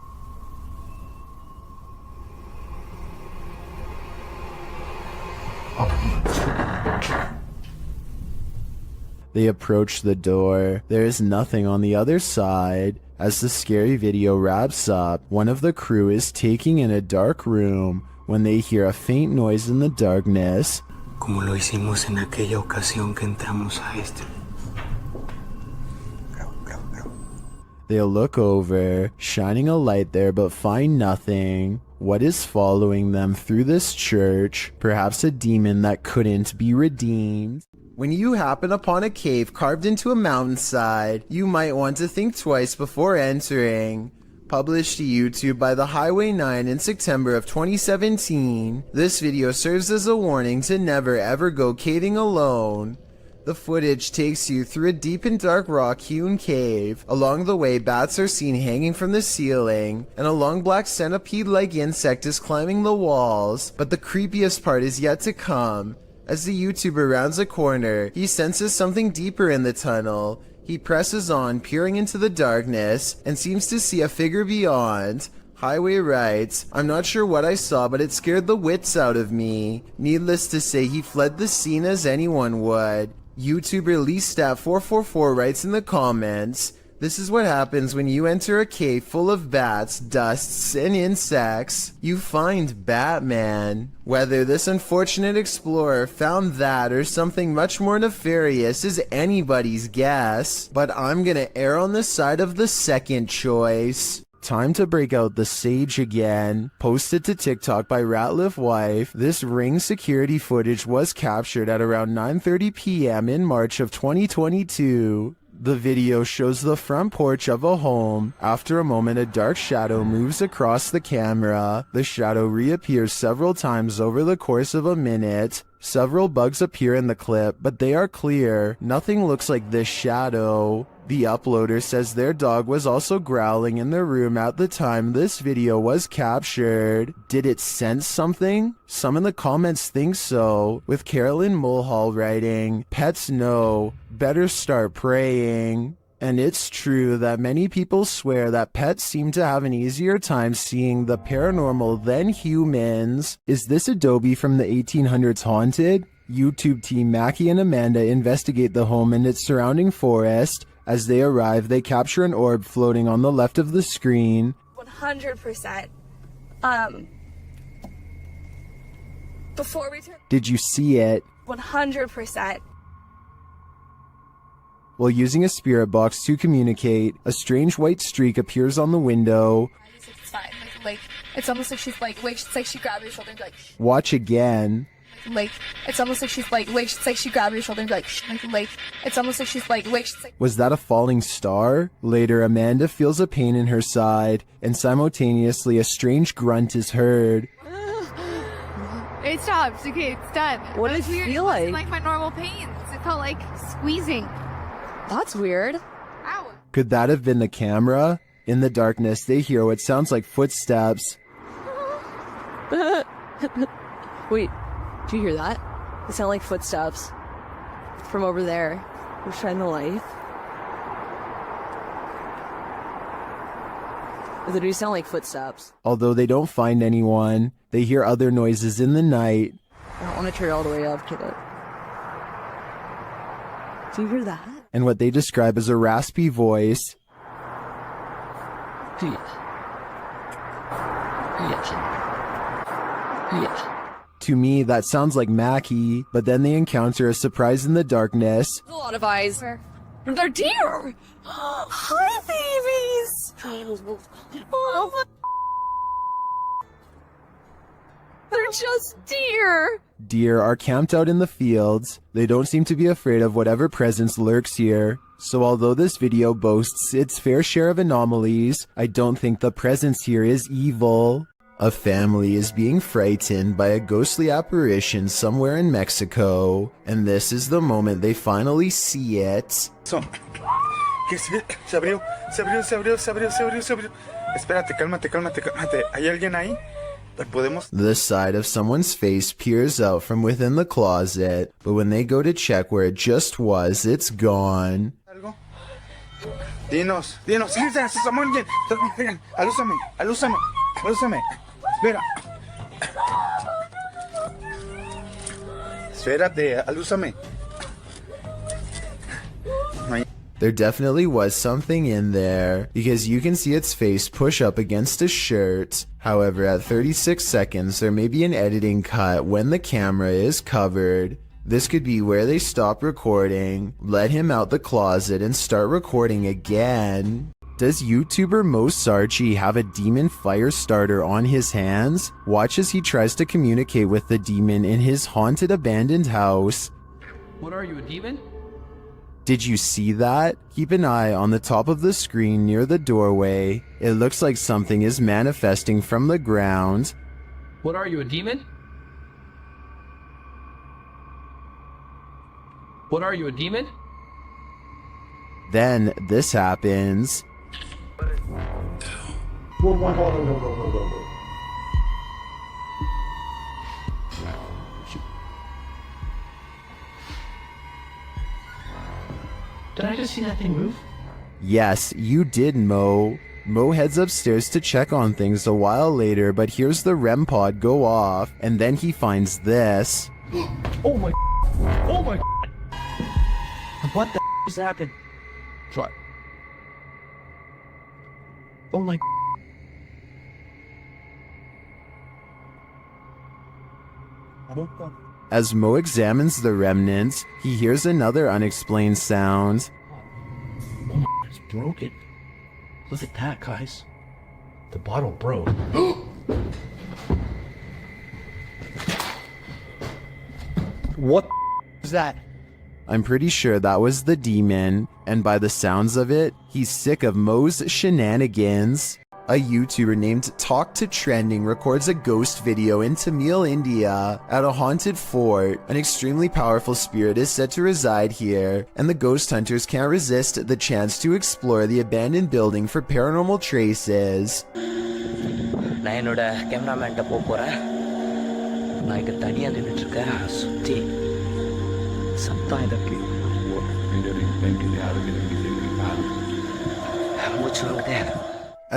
They approach the door. There is nothing on the other side. As the scary video wraps up, one of the crew is taking in a dark room when they hear a faint noise in the darkness. como lo hicimos en aquella ocasión que entramos a este. They look over, shining a light there but find nothing. What is following them through this church? Perhaps a demon that couldn't be redeemed? When you happen upon a cave carved into a mountainside, you might want to think twice before entering. Published to YouTube by the Highway 9 in September of 2017, this video serves as a warning to never ever go caving alone. The footage takes you through a deep and dark rock-hewn cave. Along the way, bats are seen hanging from the ceiling, and a long black centipede-like insect is climbing the walls. But the creepiest part is yet to come. As the YouTuber rounds a corner, he senses something deeper in the tunnel. He presses on, peering into the darkness, and seems to see a figure beyond. Highway writes, "I'm not sure what I saw, but it scared the wits out of me." Needless to say, he fled the scene as anyone would. YouTuber LeeStat444 writes in the comments, "This is what happens when you enter a cave full of bats, dusts, and insects. You find Batman. Whether this unfortunate explorer found that or something much more nefarious is anybody's guess, but I'm gonna err on the side of the second choice." Time to break out the sage again. Posted to TikTok by Ratliff Wife, this Ring security footage was captured at around 9:30 p.m. in March of 2022. The video shows the front porch of a home. After a moment, a dark shadow moves across the camera. The shadow reappears several times over the course of a minute. Several bugs appear in the clip, but they are clear. Nothing looks like this shadow. The uploader says their dog was also growling in the room at the time this video was captured. Did it sense something? Some in the comments think so, with Carolyn Mulhall writing, "Pets know, better start praying." And it's true that many people swear that pets seem to have an easier time seeing the paranormal than humans. Is this Adobe from the 1800s haunted? YouTube team Mackie and Amanda investigate the home and its surrounding forest. As they arrive, they capture an orb floating on the left of the screen. 100%. Before we turn... Did you see it? 100%. While using a spirit box to communicate, a strange white streak appears on the window. It's fine. Like, it's almost like she's like, wait, it's like she grabbed your shoulder and be like, Watch again. like, it's almost like she's like, wait, it's like she grabbed your shoulder and be like, it's almost like she's like, wait, it's like... Was that a falling star? Later, Amanda feels a pain in her side, and simultaneously a strange grunt is heard. It stopped. Okay, it's done. What did it feel like? It wasn't like my normal pains. It felt like squeezing. That's weird. Ow. Could that have been the camera? In the darkness, they hear what sounds like footsteps. Wait, do you hear that? It sound like footsteps from over there. We'll shine the light. They do sound like footsteps. Although they don't find anyone, they hear other noises in the night. I don't want to turn all the way up, kid. Do you hear that? And what they describe as a raspy voice. To me, that sounds like Mackie, but then they encounter a surprise in the darkness. There's a lot of eyes. They're deer! Hi, babies! Oh my... They're just deer! Deer are camped out in the fields. They don't seem to be afraid of whatever presence lurks here. So although this video boasts its fair share of anomalies, I don't think the presence here is evil. A family is being frightened by a ghostly apparition somewhere in Mexico, and this is the moment they finally see it. ¿Qué se abrió? Se abrió, se abrió, se abrió, se abrió, se abrió. Espérate, cálmate, cálmate, cálmate. ¿Hay alguien ahí? ¿Podemos? The side of someone's face peers out from within the closet, but when they go to check where it just was, it's gone. ¿Algo? Dinos, dinos, sí, Samuel, alúzame, alúzame, alúzame. Espera. Espérate, alúzame. There definitely was something in there, because you can see its face push up against a shirt. However, at 36 seconds, there may be an editing cut when the camera is covered. This could be where they stop recording, let him out the closet, and start recording again. Does YouTuber Mo Sarchi have a demon fire starter on his hands? Watch as he tries to communicate with the demon in his haunted abandoned house. What are you, a demon? Did you see that? Keep an eye on the top of the screen near the doorway. It looks like something is manifesting from the ground. What are you, a demon? What are you, a demon? Then this happens. Did I just see that thing move? Yes, you did, Mo. Mo heads upstairs to check on things a while later, but hears the REM pod go off, and then he finds this. Oh my... Oh my... What the is happening? What? Oh my. As Mo examines the remnants, he hears another unexplained sound. It's broken. Look at that, guys. The bottle broke. What is that? I'm pretty sure that was the demon, and by the sounds of it, he's sick of Mo's shenanigans. A YouTuber named Talk to Trending records a ghost video in Tamil, India. At a haunted fort, an extremely powerful spirit is said to reside here, and the ghost hunters can't resist the chance to explore the abandoned building for paranormal traces. நான் என்னோட கேமராமேன்ட்ட போறேன். நான் இங்க தனியா நின்னுட்டு இருக்கேன். சுத்தி சத்தம் இதற்கு மூச்சு வாங்குதே.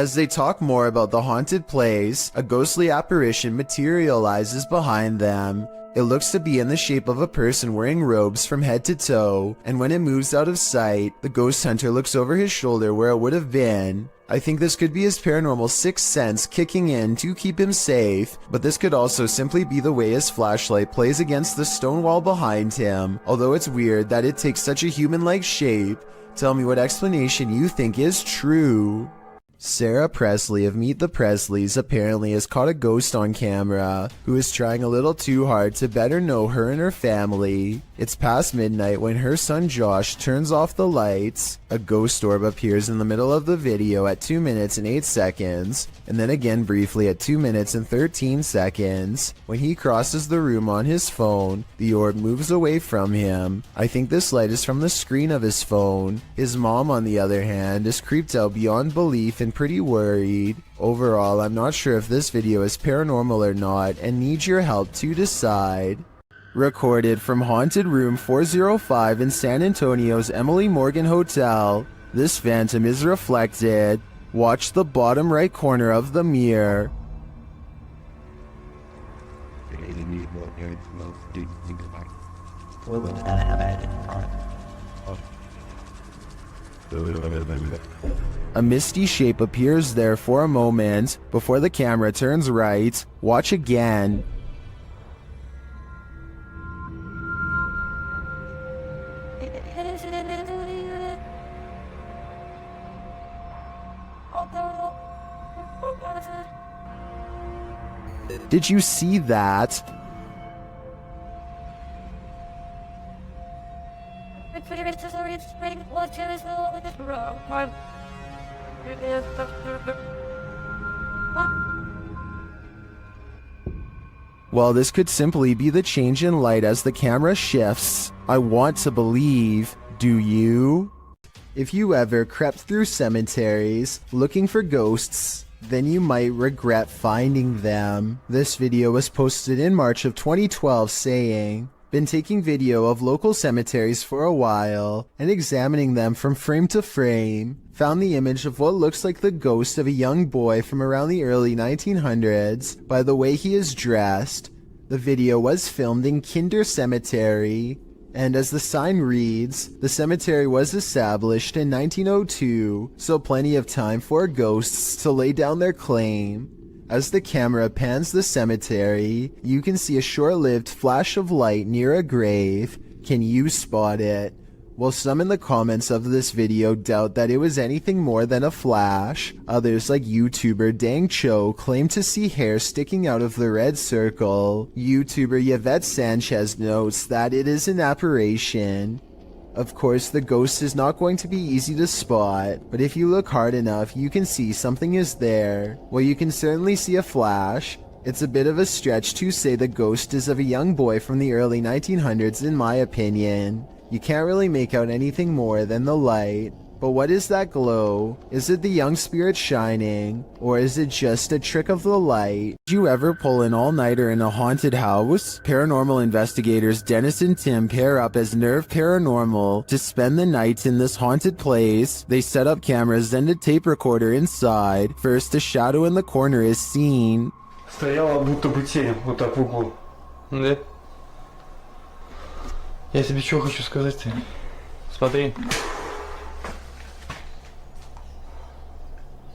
As they talk more about the haunted place, a ghostly apparition materializes behind them. It looks to be in the shape of a person wearing robes from head to toe, and when it moves out of sight, the ghost hunter looks over his shoulder where it would have been. I think this could be his paranormal sixth sense kicking in to keep him safe, but this could also simply be the way his flashlight plays against the stone wall behind him, although it's weird that it takes such a human-like shape. Tell me what explanation you think is true. Sarah Presley of Meet the Presleys apparently has caught a ghost on camera who is trying a little too hard to better know her and her family. It's past midnight when her son Josh turns off the lights. A ghost orb appears in the middle of the video at 2 minutes and 8 seconds, and then again briefly at 2 minutes and 13 seconds. When he crosses the room on his phone, the orb moves away from him. I think this light is from the screen of his phone. His mom, on the other hand, is creeped out beyond belief and pretty worried. Overall, I'm not sure if this video is paranormal or not and need your help to decide. Recorded from Haunted Room 405 in San Antonio's Emily Morgan Hotel, this phantom is reflected. Watch the bottom right corner of the mirror. A misty shape appears there for a moment before the camera turns right. Watch again. Did you see that? Well, this could simply be the change in light as the camera shifts. I want to believe. Do you? If you ever crept through cemeteries looking for ghosts, then you might regret finding them. This video was posted in March of 2012 saying, "Been taking video of local cemeteries for a while and examining them from frame to frame. Found the image of what looks like the ghost of a young boy from around the early 1900s by the way he is dressed. The video was filmed in Kinder Cemetery, and as the sign reads, the cemetery was established in 1902, so plenty of time for ghosts to lay down their claim." As the camera pans the cemetery, you can see a short-lived flash of light near a grave. Can you spot it? Well, some in the comments of this video doubt that it was anything more than a flash. Others, like YouTuber Dang Cho, claim to see hair sticking out of the red circle. YouTuber Yvette Sanchez notes that it is an apparition. Of course, the ghost is not going to be easy to spot, but if you look hard enough, you can see something is there. Well, you can certainly see a flash. It's a bit of a stretch to say the ghost is of a young boy from the early 1900s in my opinion. You can't really make out anything more than the light. But what is that glow? Is it the young spirit shining? Or is it just a trick of the light? Did you ever pull an all-nighter in a haunted house? Paranormal investigators Dennis and Tim pair up as Nerve Paranormal to spend the night in this haunted place. They set up cameras and a tape recorder inside. First, a shadow in the corner is seen. Стояла будто бы тень вот так в углу. Да? Я тебе что хочу сказать-то? Смотри.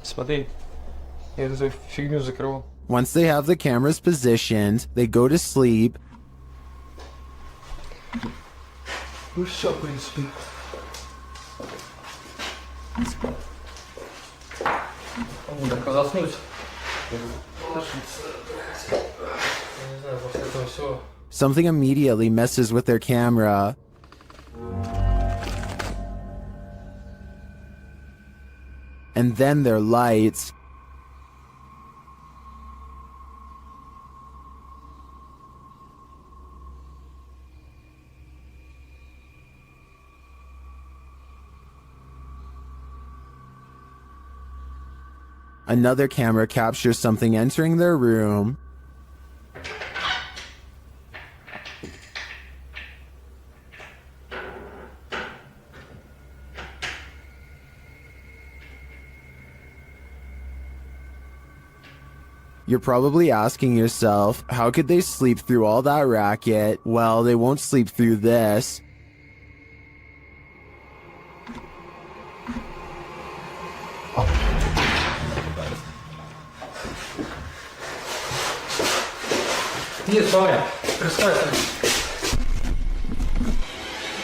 Смотри. Я эту фигню закрыл. Once they have the cameras positioned, they go to sleep. Ну все, в принципе. Так, заснуть. Не знаю, после этого все. Something immediately messes with their camera. And then their lights. Another camera captures something entering their room. You're probably asking yourself, how could they sleep through all that racket? Well, they won't sleep through this.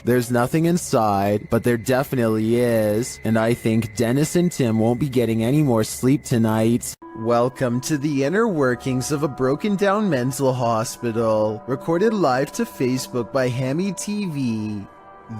There's nothing inside, but there definitely is, and I think Dennis and Tim won't be getting any more sleep tonight. Welcome to the inner workings of a broken down mental hospital, recorded live to Facebook by Hammy TV.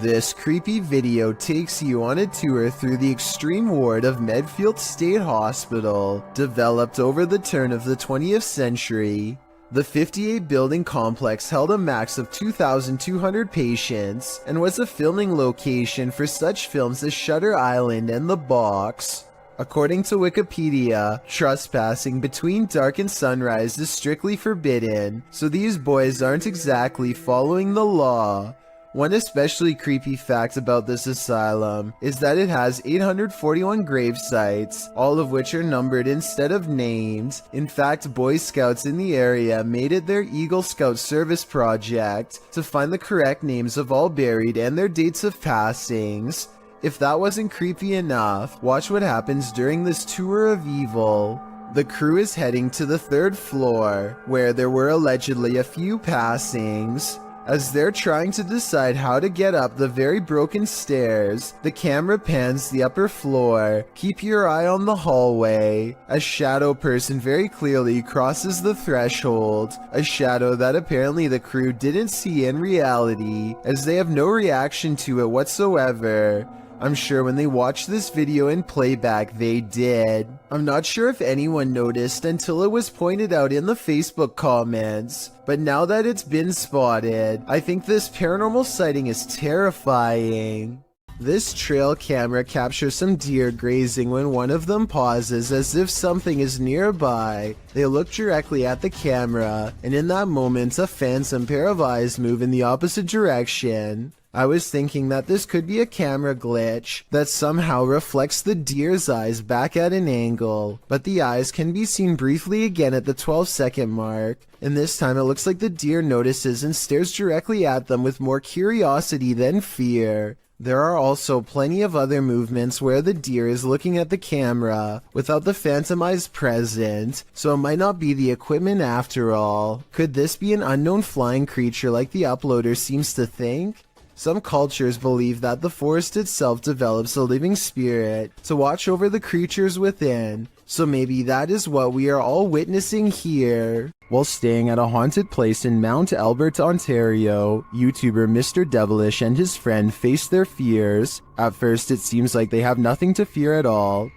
This creepy video takes you on a tour through the extreme ward of Medfield State Hospital, developed over the turn of the 20th century. The 58-building complex held a max of 2,200 patients and was a filming location for such films as Shutter Island and The Box. According to Wikipedia, trespassing between dark and sunrise is strictly forbidden, so these boys aren't exactly following the law. One especially creepy fact about this asylum is that it has 841 grave sites, all of which are numbered instead of named. In fact, Boy Scouts in the area made it their Eagle Scout service project to find the correct names of all buried and their dates of passings. If that wasn't creepy enough, watch what happens during this tour of evil. The crew is heading to the 3rd floor, where there were allegedly a few passings. As they're trying to decide how to get up the very broken stairs, the camera pans the upper floor. Keep your eye on the hallway. A shadow person very clearly crosses the threshold, a shadow that apparently the crew didn't see in reality, as they have no reaction to it whatsoever. I'm sure when they watched this video in playback, they did. I'm not sure if anyone noticed until it was pointed out in the Facebook comments, but now that it's been spotted, I think this paranormal sighting is terrifying. This trail camera captures some deer grazing when one of them pauses as if something is nearby. They look directly at the camera, and in that moment, a phantom pair of eyes move in the opposite direction. I was thinking that this could be a camera glitch that somehow reflects the deer's eyes back at an angle, but the eyes can be seen briefly again at the 12-second mark, and this time it looks like the deer notices and stares directly at them with more curiosity than fear. There are also plenty of other movements where the deer is looking at the camera without the phantom eyes present, so it might not be the equipment after all. Could this be an unknown flying creature like the uploader seems to think? Some cultures believe that the forest itself develops a living spirit to watch over the creatures within, so maybe that is what we are all witnessing here. While staying at a haunted place in Mount Albert, Ontario, YouTuber Mr. Devilish and his friend face their fears. At first it seems like they have nothing to fear at all.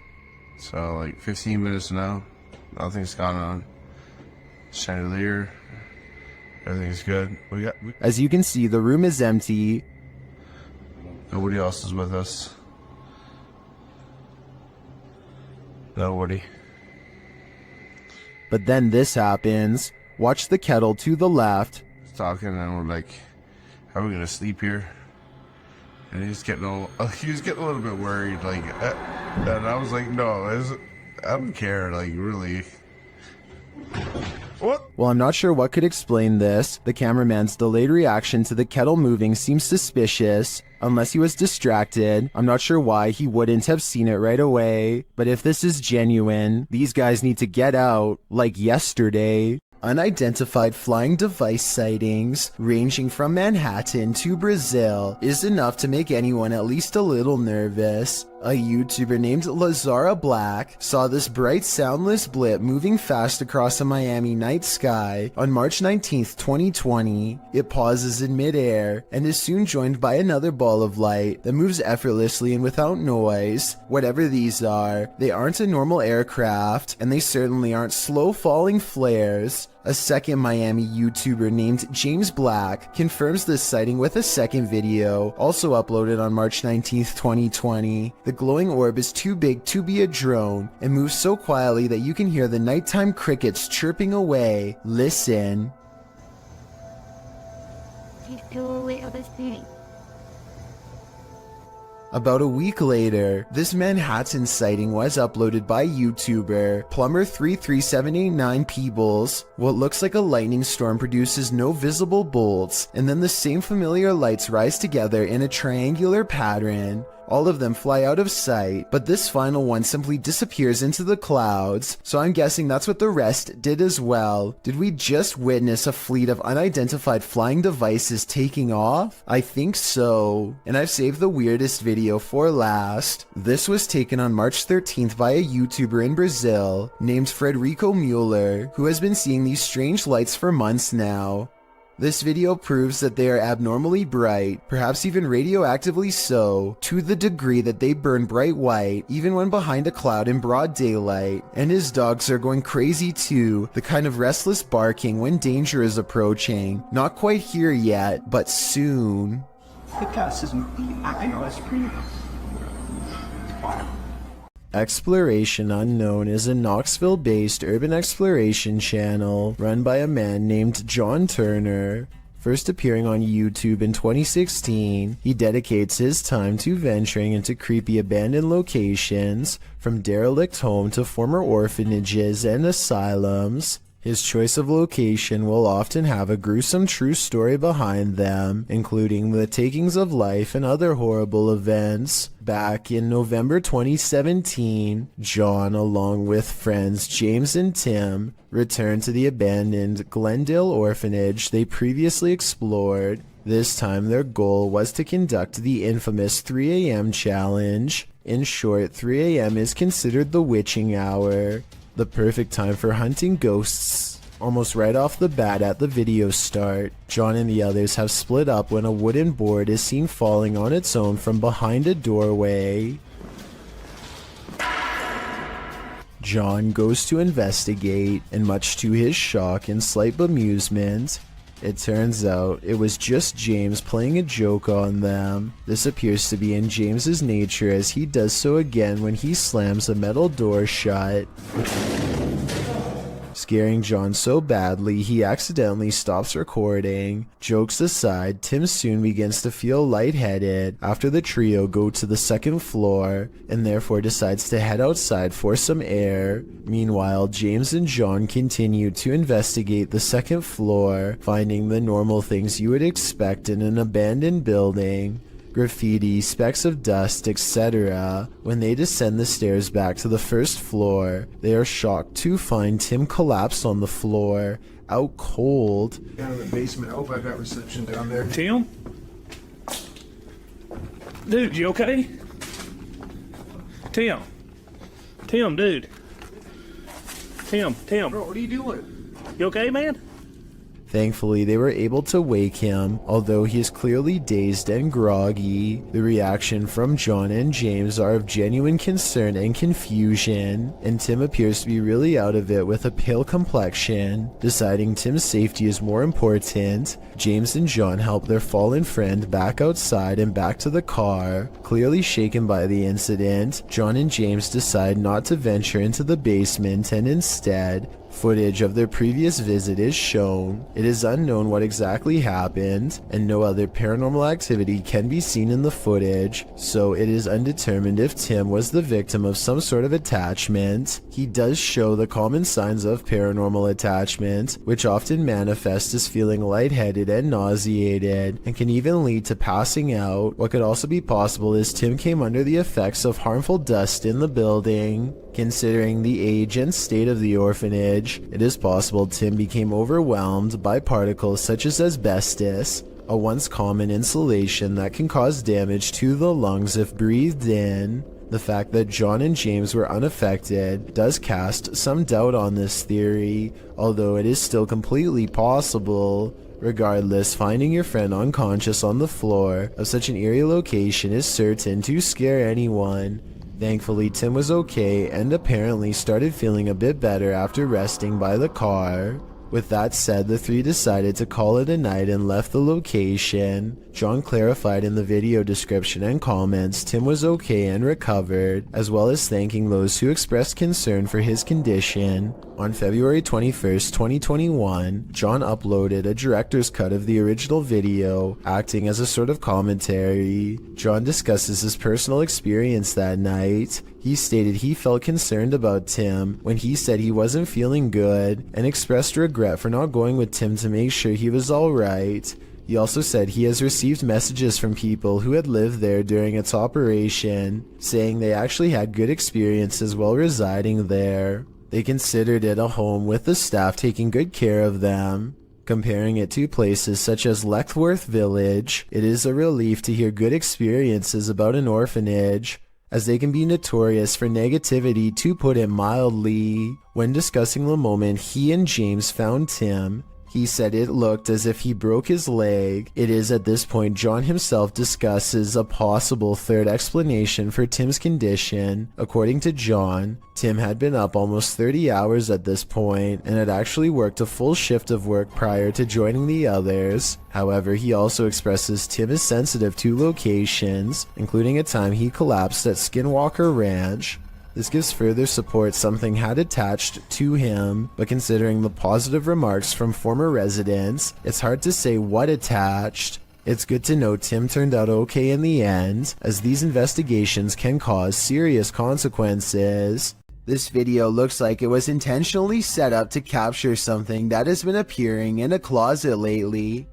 So like 15 minutes now, nothing's gone on. Chandelier, everything's good. As you can see, the room is empty. Nobody else is with us. Nobody. But then this happens. Watch the kettle to the left. Talking and we're like, "Are we gonna sleep here?" And he was getting a little bit worried, like, and I was like, "No, I don't care, like, really." While I'm not sure what could explain this, the cameraman's delayed reaction to the kettle moving seems suspicious. Unless he was distracted, I'm not sure why he wouldn't have seen it right away. But if this is genuine, these guys need to get out, like yesterday. Unidentified flying device sightings, ranging from Manhattan to Brazil, is enough to make anyone at least a little nervous. A YouTuber named Lazara Black saw this bright soundless blip moving fast across a Miami night sky on March 19th, 2020. It pauses in midair and is soon joined by another ball of light that moves effortlessly and without noise. Whatever these are, they aren't a normal aircraft, and they certainly aren't slow falling flares. A second Miami YouTuber named James Black confirms this sighting with a second video, also uploaded on March 19th, 2020. The glowing orb is too big to be a drone and moves so quietly that you can hear the nighttime crickets chirping away. Listen. About a week later, this Manhattan sighting was uploaded by YouTuber Plumber33789 Peebles. What looks like a lightning storm produces no visible bolts, and then the same familiar lights rise together in a triangular pattern. All of them fly out of sight, but this final one simply disappears into the clouds, so I'm guessing that's what the rest did as well. Did we just witness a fleet of unidentified flying devices taking off? I think so. And I've saved the weirdest video for last. This was taken on March 13th by a YouTuber in Brazil named Frederico Mueller, who has been seeing these strange lights for months now. This video proves that they are abnormally bright, perhaps even radioactively so, to the degree that they burn bright white, even when behind a cloud in broad daylight. And his dogs are going crazy too, the kind of restless barking when danger is approaching. Not quite here yet, but soon. Exploration Unknown is a Knoxville-based urban exploration channel run by a man named John Turner. First appearing on YouTube in 2016, he dedicates his time to venturing into creepy abandoned locations, from derelict home to former orphanages and asylums. His choice of location will often have a gruesome true story behind them, including the takings of life and other horrible events. Back in November 2017, John, along with friends James and Tim, returned to the abandoned Glendale Orphanage they previously explored. This time their goal was to conduct the infamous 3 a.m. challenge. In short, 3 a.m. is considered the witching hour, the perfect time for hunting ghosts. Almost right off the bat at the video start, John and the others have split up when a wooden board is seen falling on its own from behind a doorway. John goes to investigate, and much to his shock and slight bemusement, it turns out it was just James playing a joke on them. This appears to be in James's nature, as he does so again when he slams a metal door shut, scaring John so badly he accidentally stops recording. Jokes aside, Tim soon begins to feel lightheaded after the trio go to the second floor, and therefore decides to head outside for some air. Meanwhile, James and John continue to investigate the second floor, finding the normal things you would expect in an abandoned building: graffiti, specks of dust, etc. When they descend the stairs back to the first floor, they are shocked to find Tim collapsed on the floor, out cold. Down in the basement. I hope I got reception down there. Tim? Dude, you okay? Tim? Tim, dude. Tim. Bro, what are you doing? You okay, man? Thankfully, they were able to wake him, although he is clearly dazed and groggy. The reaction from John and James are of genuine concern and confusion, and Tim appears to be really out of it with a pale complexion. Deciding Tim's safety is more important, James and John help their fallen friend back outside and back to the car. Clearly shaken by the incident, John and James decide not to venture into the basement and instead Footage of their previous visit is shown. It is unknown what exactly happened, and no other paranormal activity can be seen in the footage, so it is undetermined if Tim was the victim of some sort of attachment. He does show the common signs of paranormal attachment, which often manifest as feeling lightheaded and nauseated, and can even lead to passing out. What could also be possible is Tim came under the effects of harmful dust in the building. Considering the age and state of the orphanage, it is possible Tim became overwhelmed by particles such as asbestos, a once common insulation that can cause damage to the lungs if breathed in. The fact that John and James were unaffected does cast some doubt on this theory, although it is still completely possible. Regardless, finding your friend unconscious on the floor of such an eerie location is certain to scare anyone. Thankfully, Tim was okay and apparently started feeling a bit better after resting by the car. With that said, the three decided to call it a night and left the location. John clarified in the video description and comments Tim was okay and recovered, as well as thanking those who expressed concern for his condition. On February 21st, 2021, John uploaded a director's cut of the original video, acting as a sort of commentary. John discusses his personal experience that night. He stated he felt concerned about Tim when he said he wasn't feeling good, and expressed regret for not going with Tim to make sure he was alright. He also said he has received messages from people who had lived there during its operation, saying they actually had good experiences while residing there. They considered it a home with the staff taking good care of them. Comparing it to places such as Leckworth Village, it is a relief to hear good experiences about an orphanage, as they can be notorious for negativity, to put it mildly. When discussing the moment he and James found Tim, he said it looked as if he broke his leg. It is at this point John himself discusses a possible third explanation for Tim's condition. According to John, Tim had been up almost 30 hours at this point and had actually worked a full shift of work prior to joining the others. However, he also expresses Tim is sensitive to locations, including a time he collapsed at Skinwalker Ranch. This gives further support something had attached to him, but considering the positive remarks from former residents, it's hard to say what attached. It's good to know Tim turned out okay in the end, as these investigations can cause serious consequences. This video looks like it was intentionally set up to capture something that has been appearing in a closet lately.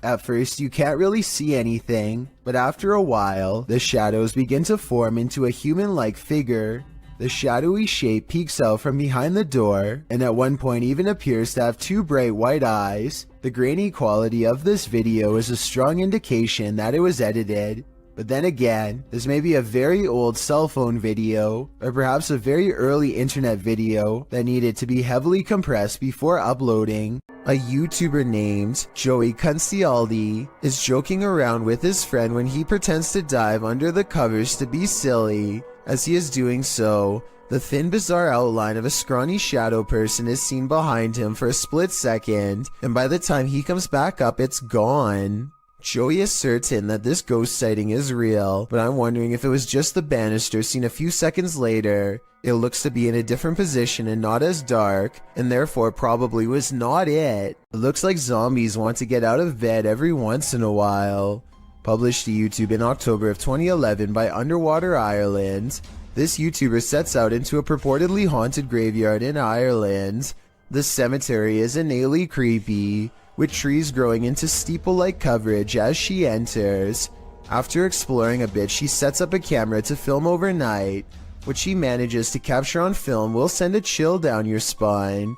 At first, you can't really see anything, but after a while, the shadows begin to form into a human-like figure. The shadowy shape peeks out from behind the door, and at one point even appears to have two bright white eyes. The grainy quality of this video is a strong indication that it was edited. But then again, this may be a very old cell phone video, or perhaps a very early internet video that needed to be heavily compressed before uploading. A YouTuber named Joey Cuncialdi is joking around with his friend when he pretends to dive under the covers to be silly. As he is doing so, the thin, bizarre outline of a scrawny shadow person is seen behind him for a split second, and by the time he comes back up, it's gone. Joey is certain that this ghost sighting is real, but I'm wondering if it was just the banister seen a few seconds later. It looks to be in a different position and not as dark, and therefore probably was not it. It looks like zombies want to get out of bed every once in a while. Published to YouTube in October of 2011 by Underwater Ireland, this YouTuber sets out into a purportedly haunted graveyard in Ireland. The cemetery is innately creepy, with trees growing into steeple-like coverage as she enters. After exploring a bit, she sets up a camera to film overnight. What she manages to capture on film will send a chill down your spine.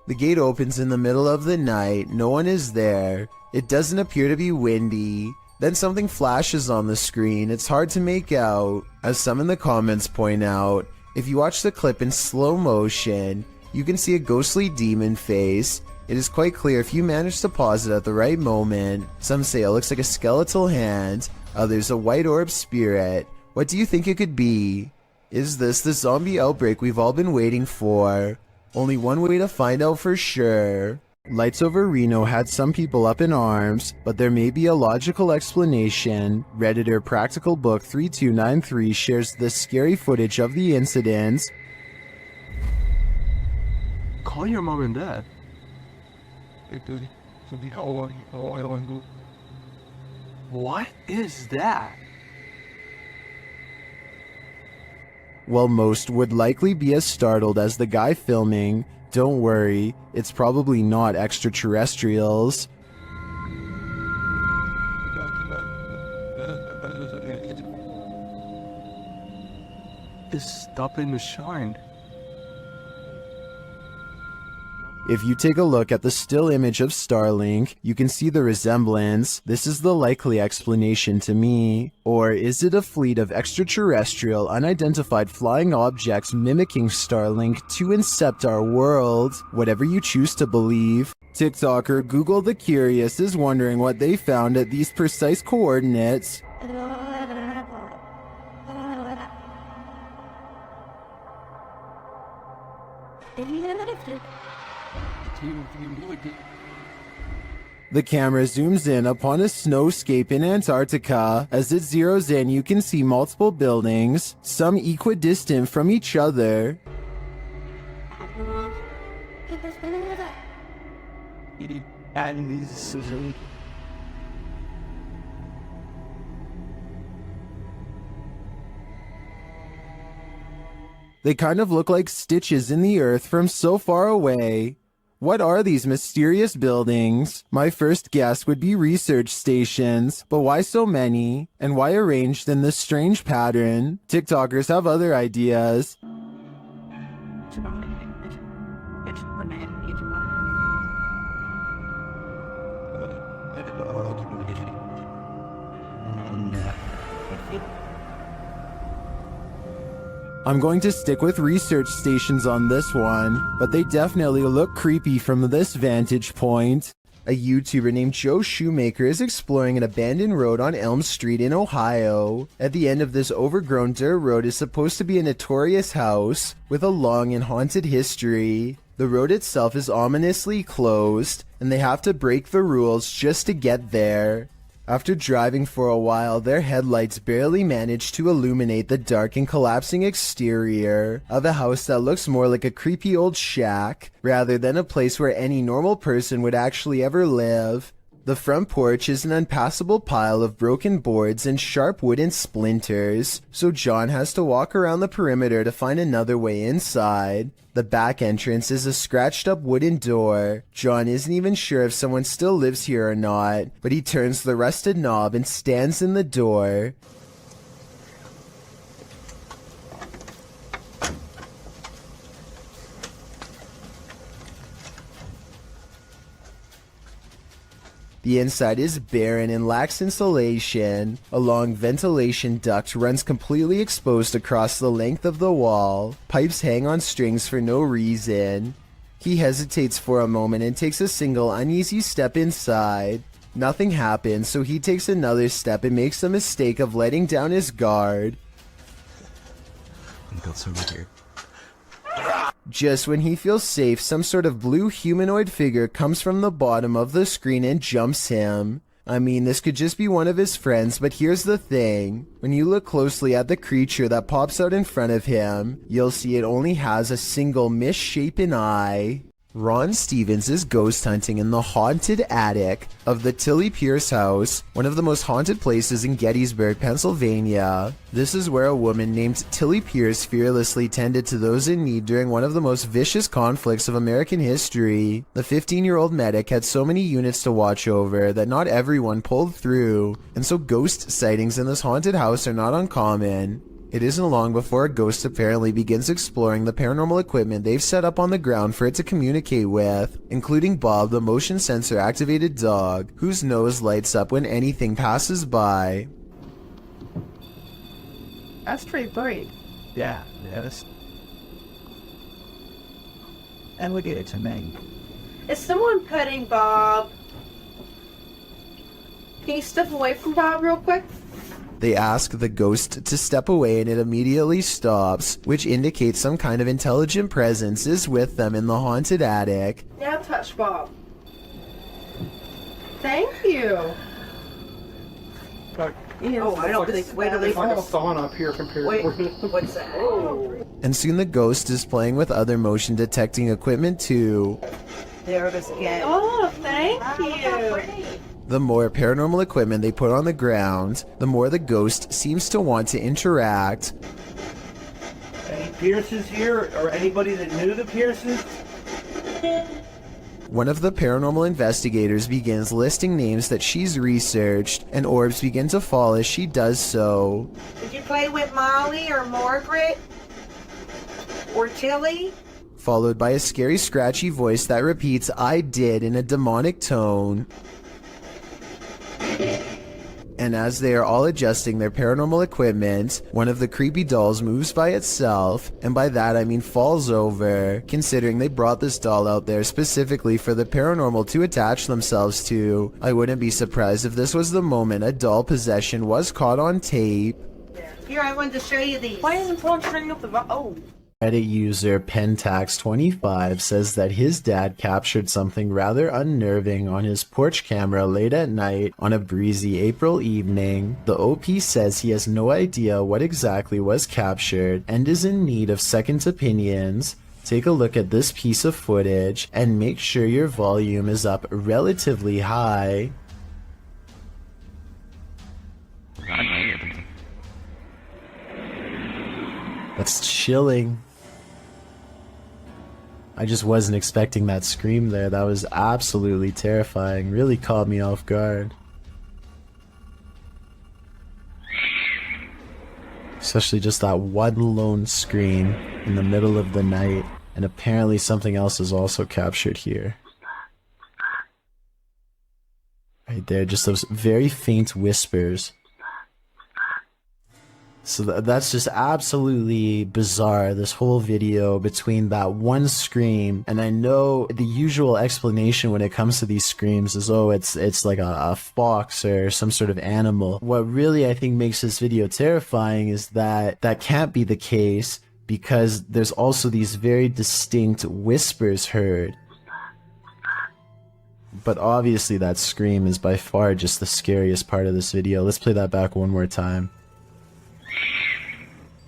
The gate opens in the middle of the night, no one is there. It doesn't appear to be windy. Then something flashes on the screen. It's hard to make out. As some in the comments point out, if you watch the clip in slow motion, you can see a ghostly demon face. It is quite clear if you manage to pause it at the right moment. Some say it looks like a skeletal hand, others a white orb spirit. What do you think it could be? Is this the zombie outbreak we've all been waiting for? Only one way to find out for sure. Lights over Reno had some people up in arms, but there may be a logical explanation. Redditor Practical Book 3293 shares the scary footage of the incident. Call your mom and dad. What is that? While most would likely be as startled as the guy filming, don't worry, it's probably not extraterrestrials. It's stopping to shine. If you take a look at the still image of Starlink, you can see the resemblance. This is the likely explanation to me. Or is it a fleet of extraterrestrial, unidentified flying objects mimicking Starlink to incept our world? Whatever you choose to believe. TikToker Google the Curious is wondering what they found at these precise coordinates. The camera zooms in upon a snowscape in Antarctica. As it zeroes in, you can see multiple buildings, some equidistant from each other. They kind of look like stitches in the earth from so far away. What are these mysterious buildings? My first guess would be research stations, but why so many? And why arranged in this strange pattern? TikTokers have other ideas. I'm going to stick with research stations on this one, but they definitely look creepy from this vantage point. A YouTuber named Joe Shoemaker is exploring an abandoned road on Elm Street in Ohio. At the end of this overgrown dirt road is supposed to be a notorious house with a long and haunted history. The road itself is ominously closed, and they have to break the rules just to get there. After driving for a while, their headlights barely manage to illuminate the dark and collapsing exterior of a house that looks more like a creepy old shack, rather than a place where any normal person would actually ever live. The front porch is an unpassable pile of broken boards and sharp wooden splinters, so John has to walk around the perimeter to find another way inside. The back entrance is a scratched up wooden door. John isn't even sure if someone still lives here or not, but he turns the rusted knob and stands in the door. The inside is barren and lacks insulation. A long ventilation duct runs completely exposed across the length of the wall. Pipes hang on strings for no reason. He hesitates for a moment and takes a single uneasy step inside. Nothing happens, so he takes another step and makes the mistake of letting down his guard. That's over here. Just when he feels safe, some sort of blue humanoid figure comes from the bottom of the screen and jumps him. I mean, this could just be one of his friends, but here's the thing. When you look closely at the creature that pops out in front of him, you'll see it only has a single misshapen eye. Ron Stevens is ghost hunting in the haunted attic of the Tilly Pierce house, one of the most haunted places in Gettysburg, Pennsylvania. This is where a woman named Tilly Pierce fearlessly tended to those in need during one of the most vicious conflicts of American history. The 15-year-old medic had so many units to watch over that not everyone pulled through, and so ghost sightings in this haunted house are not uncommon. It isn't long before a ghost apparently begins exploring the paranormal equipment they've set up on the ground for it to communicate with, including Bob, the motion sensor activated dog, whose nose lights up when anything passes by. That's pretty bright. Yeah, yes. And look at it to me. Is someone petting Bob? Can you step away from Bob real quick? They ask the ghost to step away and it immediately stops, which indicates some kind of intelligent presence is with them in the haunted attic. Now touch Bob. Thank you. Oh, I don't think. Wait till they I have a thon up here compared Wait, to. what's that? And soon the ghost is playing with other motion detecting equipment too. There it is again. Oh, thank you. The more paranormal equipment they put on the ground, the more the ghost seems to want to interact. Any Pearsons here, or anybody that knew the Pearsons? One of the paranormal investigators begins listing names that she's researched, and orbs begin to fall as she does so. Did you play with Molly or Margaret? Or Tilly? Followed by a scary scratchy voice that repeats "I did" in a demonic tone. And as they are all adjusting their paranormal equipment, one of the creepy dolls moves by itself, and by that I mean falls over, considering they brought this doll out there specifically for the paranormal to attach themselves to. I wouldn't be surprised if this was the moment a doll possession was caught on tape. Here, I wanted to show you these. Why isn't Paul turning up the oh? Reddit user Pentax25 says that his dad captured something rather unnerving on his porch camera late at night on a breezy April evening. The OP says he has no idea what exactly was captured and is in need of second opinions. Take a look at this piece of footage and make sure your volume is up relatively high. That's chilling. I just wasn't expecting that scream there. That was absolutely terrifying. Really caught me off guard. Especially just that one lone scream in the middle of the night. And apparently something else is also captured here. Right there, just those very faint whispers. So that's just absolutely bizarre, this whole video between that one scream, and I know the usual explanation when it comes to these screams is, oh, it's like a fox or some sort of animal. What really I think makes this video terrifying is that that can't be the case, because there's also these very distinct whispers heard. But obviously that scream is by far just the scariest part of this video. Let's play that back one more time.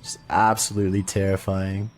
Just absolutely terrifying.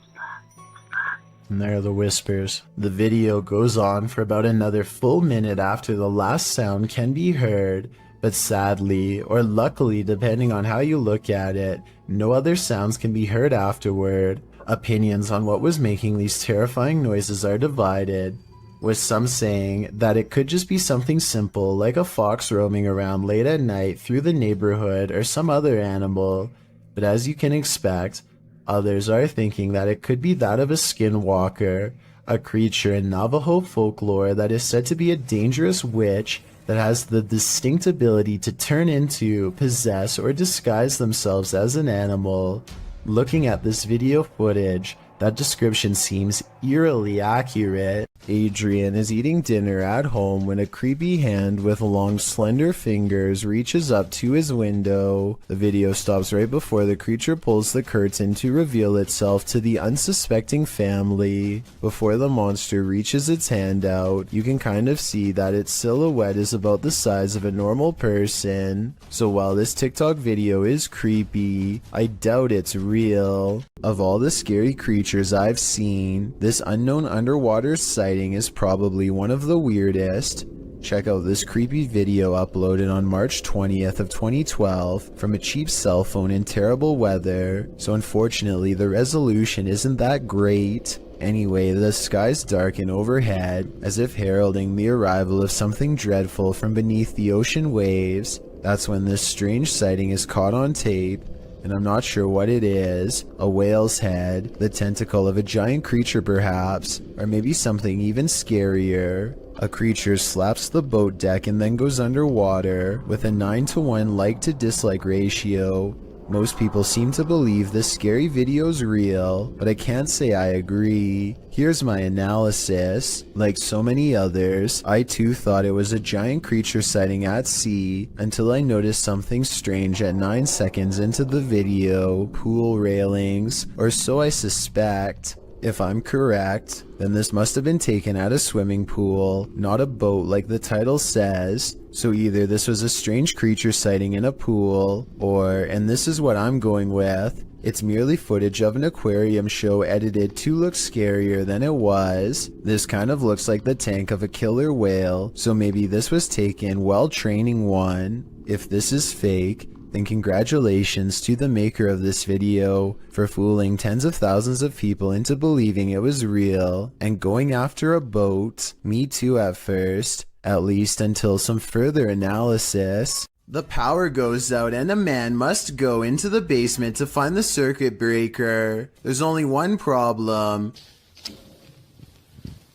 And there are the whispers. The video goes on for about another full minute after the last sound can be heard, but sadly, or luckily depending on how you look at it, no other sounds can be heard afterward. Opinions on what was making these terrifying noises are divided, with some saying that it could just be something simple like a fox roaming around late at night through the neighborhood or some other animal. But as you can expect, others are thinking that it could be that of a skinwalker, a creature in Navajo folklore that is said to be a dangerous witch that has the distinct ability to turn into, possess, or disguise themselves as an animal. Looking at this video footage, that description seems eerily accurate. Adrian is eating dinner at home when a creepy hand with long slender fingers reaches up to his window. The video stops right before the creature pulls the curtain to reveal itself to the unsuspecting family. Before the monster reaches its hand out, you can kind of see that its silhouette is about the size of a normal person. So while this TikTok video is creepy, I doubt it's real. Of all the scary creatures I've seen, this unknown underwater sighting is probably one of the weirdest. Check out this creepy video uploaded on March 20th of 2012 from a cheap cell phone in terrible weather, so unfortunately the resolution isn't that great. Anyway, the skies darken overhead, as if heralding the arrival of something dreadful from beneath the ocean waves. That's when this strange sighting is caught on tape, and I'm not sure what it is. A whale's head, the tentacle of a giant creature perhaps, or maybe something even scarier. A creature slaps the boat deck and then goes underwater, with a 9-to-1 like to dislike ratio. Most people seem to believe this scary video's real, but I can't say I agree. Here's my analysis. Like so many others, I too thought it was a giant creature sighting at sea, until I noticed something strange at 9 seconds into the video. Pool railings, or so I suspect. If I'm correct, then this must have been taken at a swimming pool, not a boat like the title says. So either this was a strange creature sighting in a pool, or, and this is what I'm going with, it's merely footage of an aquarium show edited to look scarier than it was. This kind of looks like the tank of a killer whale, so maybe this was taken while training one. If this is fake, then congratulations to the maker of this video for fooling tens of thousands of people into believing it was real and going after a boat. Me too at first, at least until some further analysis. The power goes out and a man must go into the basement to find the circuit breaker. There's only one problem.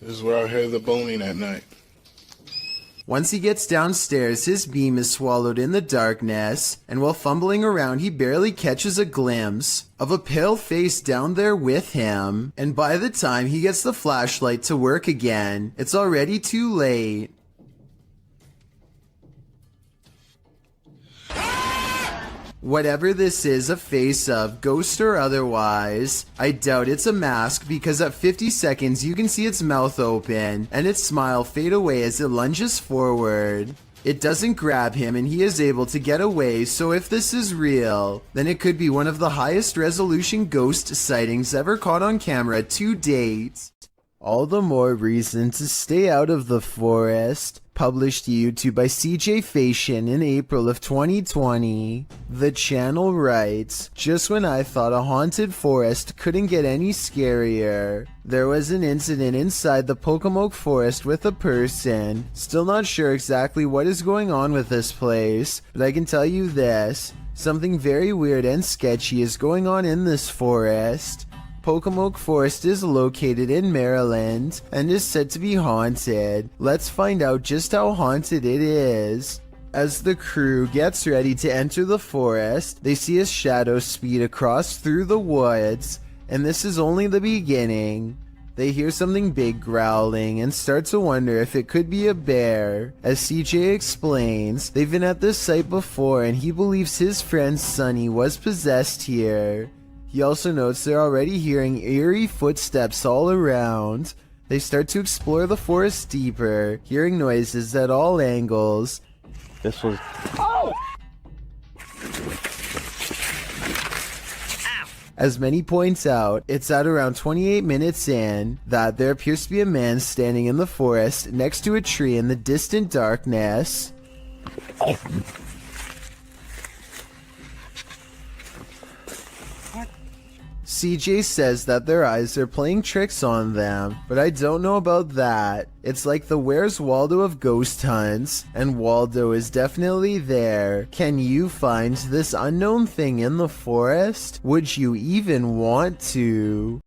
This is where I hear the boning at night. Once he gets downstairs, his beam is swallowed in the darkness, and while fumbling around, he barely catches a glimpse of a pale face down there with him. And by the time he gets the flashlight to work again, it's already too late. Whatever this is a face of, ghost or otherwise, I doubt it's a mask because at 50 seconds you can see its mouth open and its smile fade away as it lunges forward. It doesn't grab him and he is able to get away, so if this is real, then it could be one of the highest resolution ghost sightings ever caught on camera to date. All the more reason to stay out of the forest. Published to YouTube by CJ Fashion in April of 2020. The channel writes, just when I thought a haunted forest couldn't get any scarier, there was an incident inside the Pocomoke forest with a person. Still not sure exactly what is going on with this place, but I can tell you this, something very weird and sketchy is going on in this forest. Pocomoke Forest is located in Maryland and is said to be haunted. Let's find out just how haunted it is. As the crew gets ready to enter the forest, they see a shadow speed across through the woods, and this is only the beginning. They hear something big growling and start to wonder if it could be a bear. As CJ explains, they've been at this site before and he believes his friend Sunny was possessed here. He also notes they're already hearing eerie footsteps all around. They start to explore the forest deeper, hearing noises at all angles. This was... Oh! As Many points out, it's at around 28 minutes in that there appears to be a man standing in the forest next to a tree in the distant darkness. CJ says that their eyes are playing tricks on them, but I don't know about that. It's like the Where's Waldo of ghost hunts, and Waldo is definitely there. Can you find this unknown thing in the forest? Would you even want to?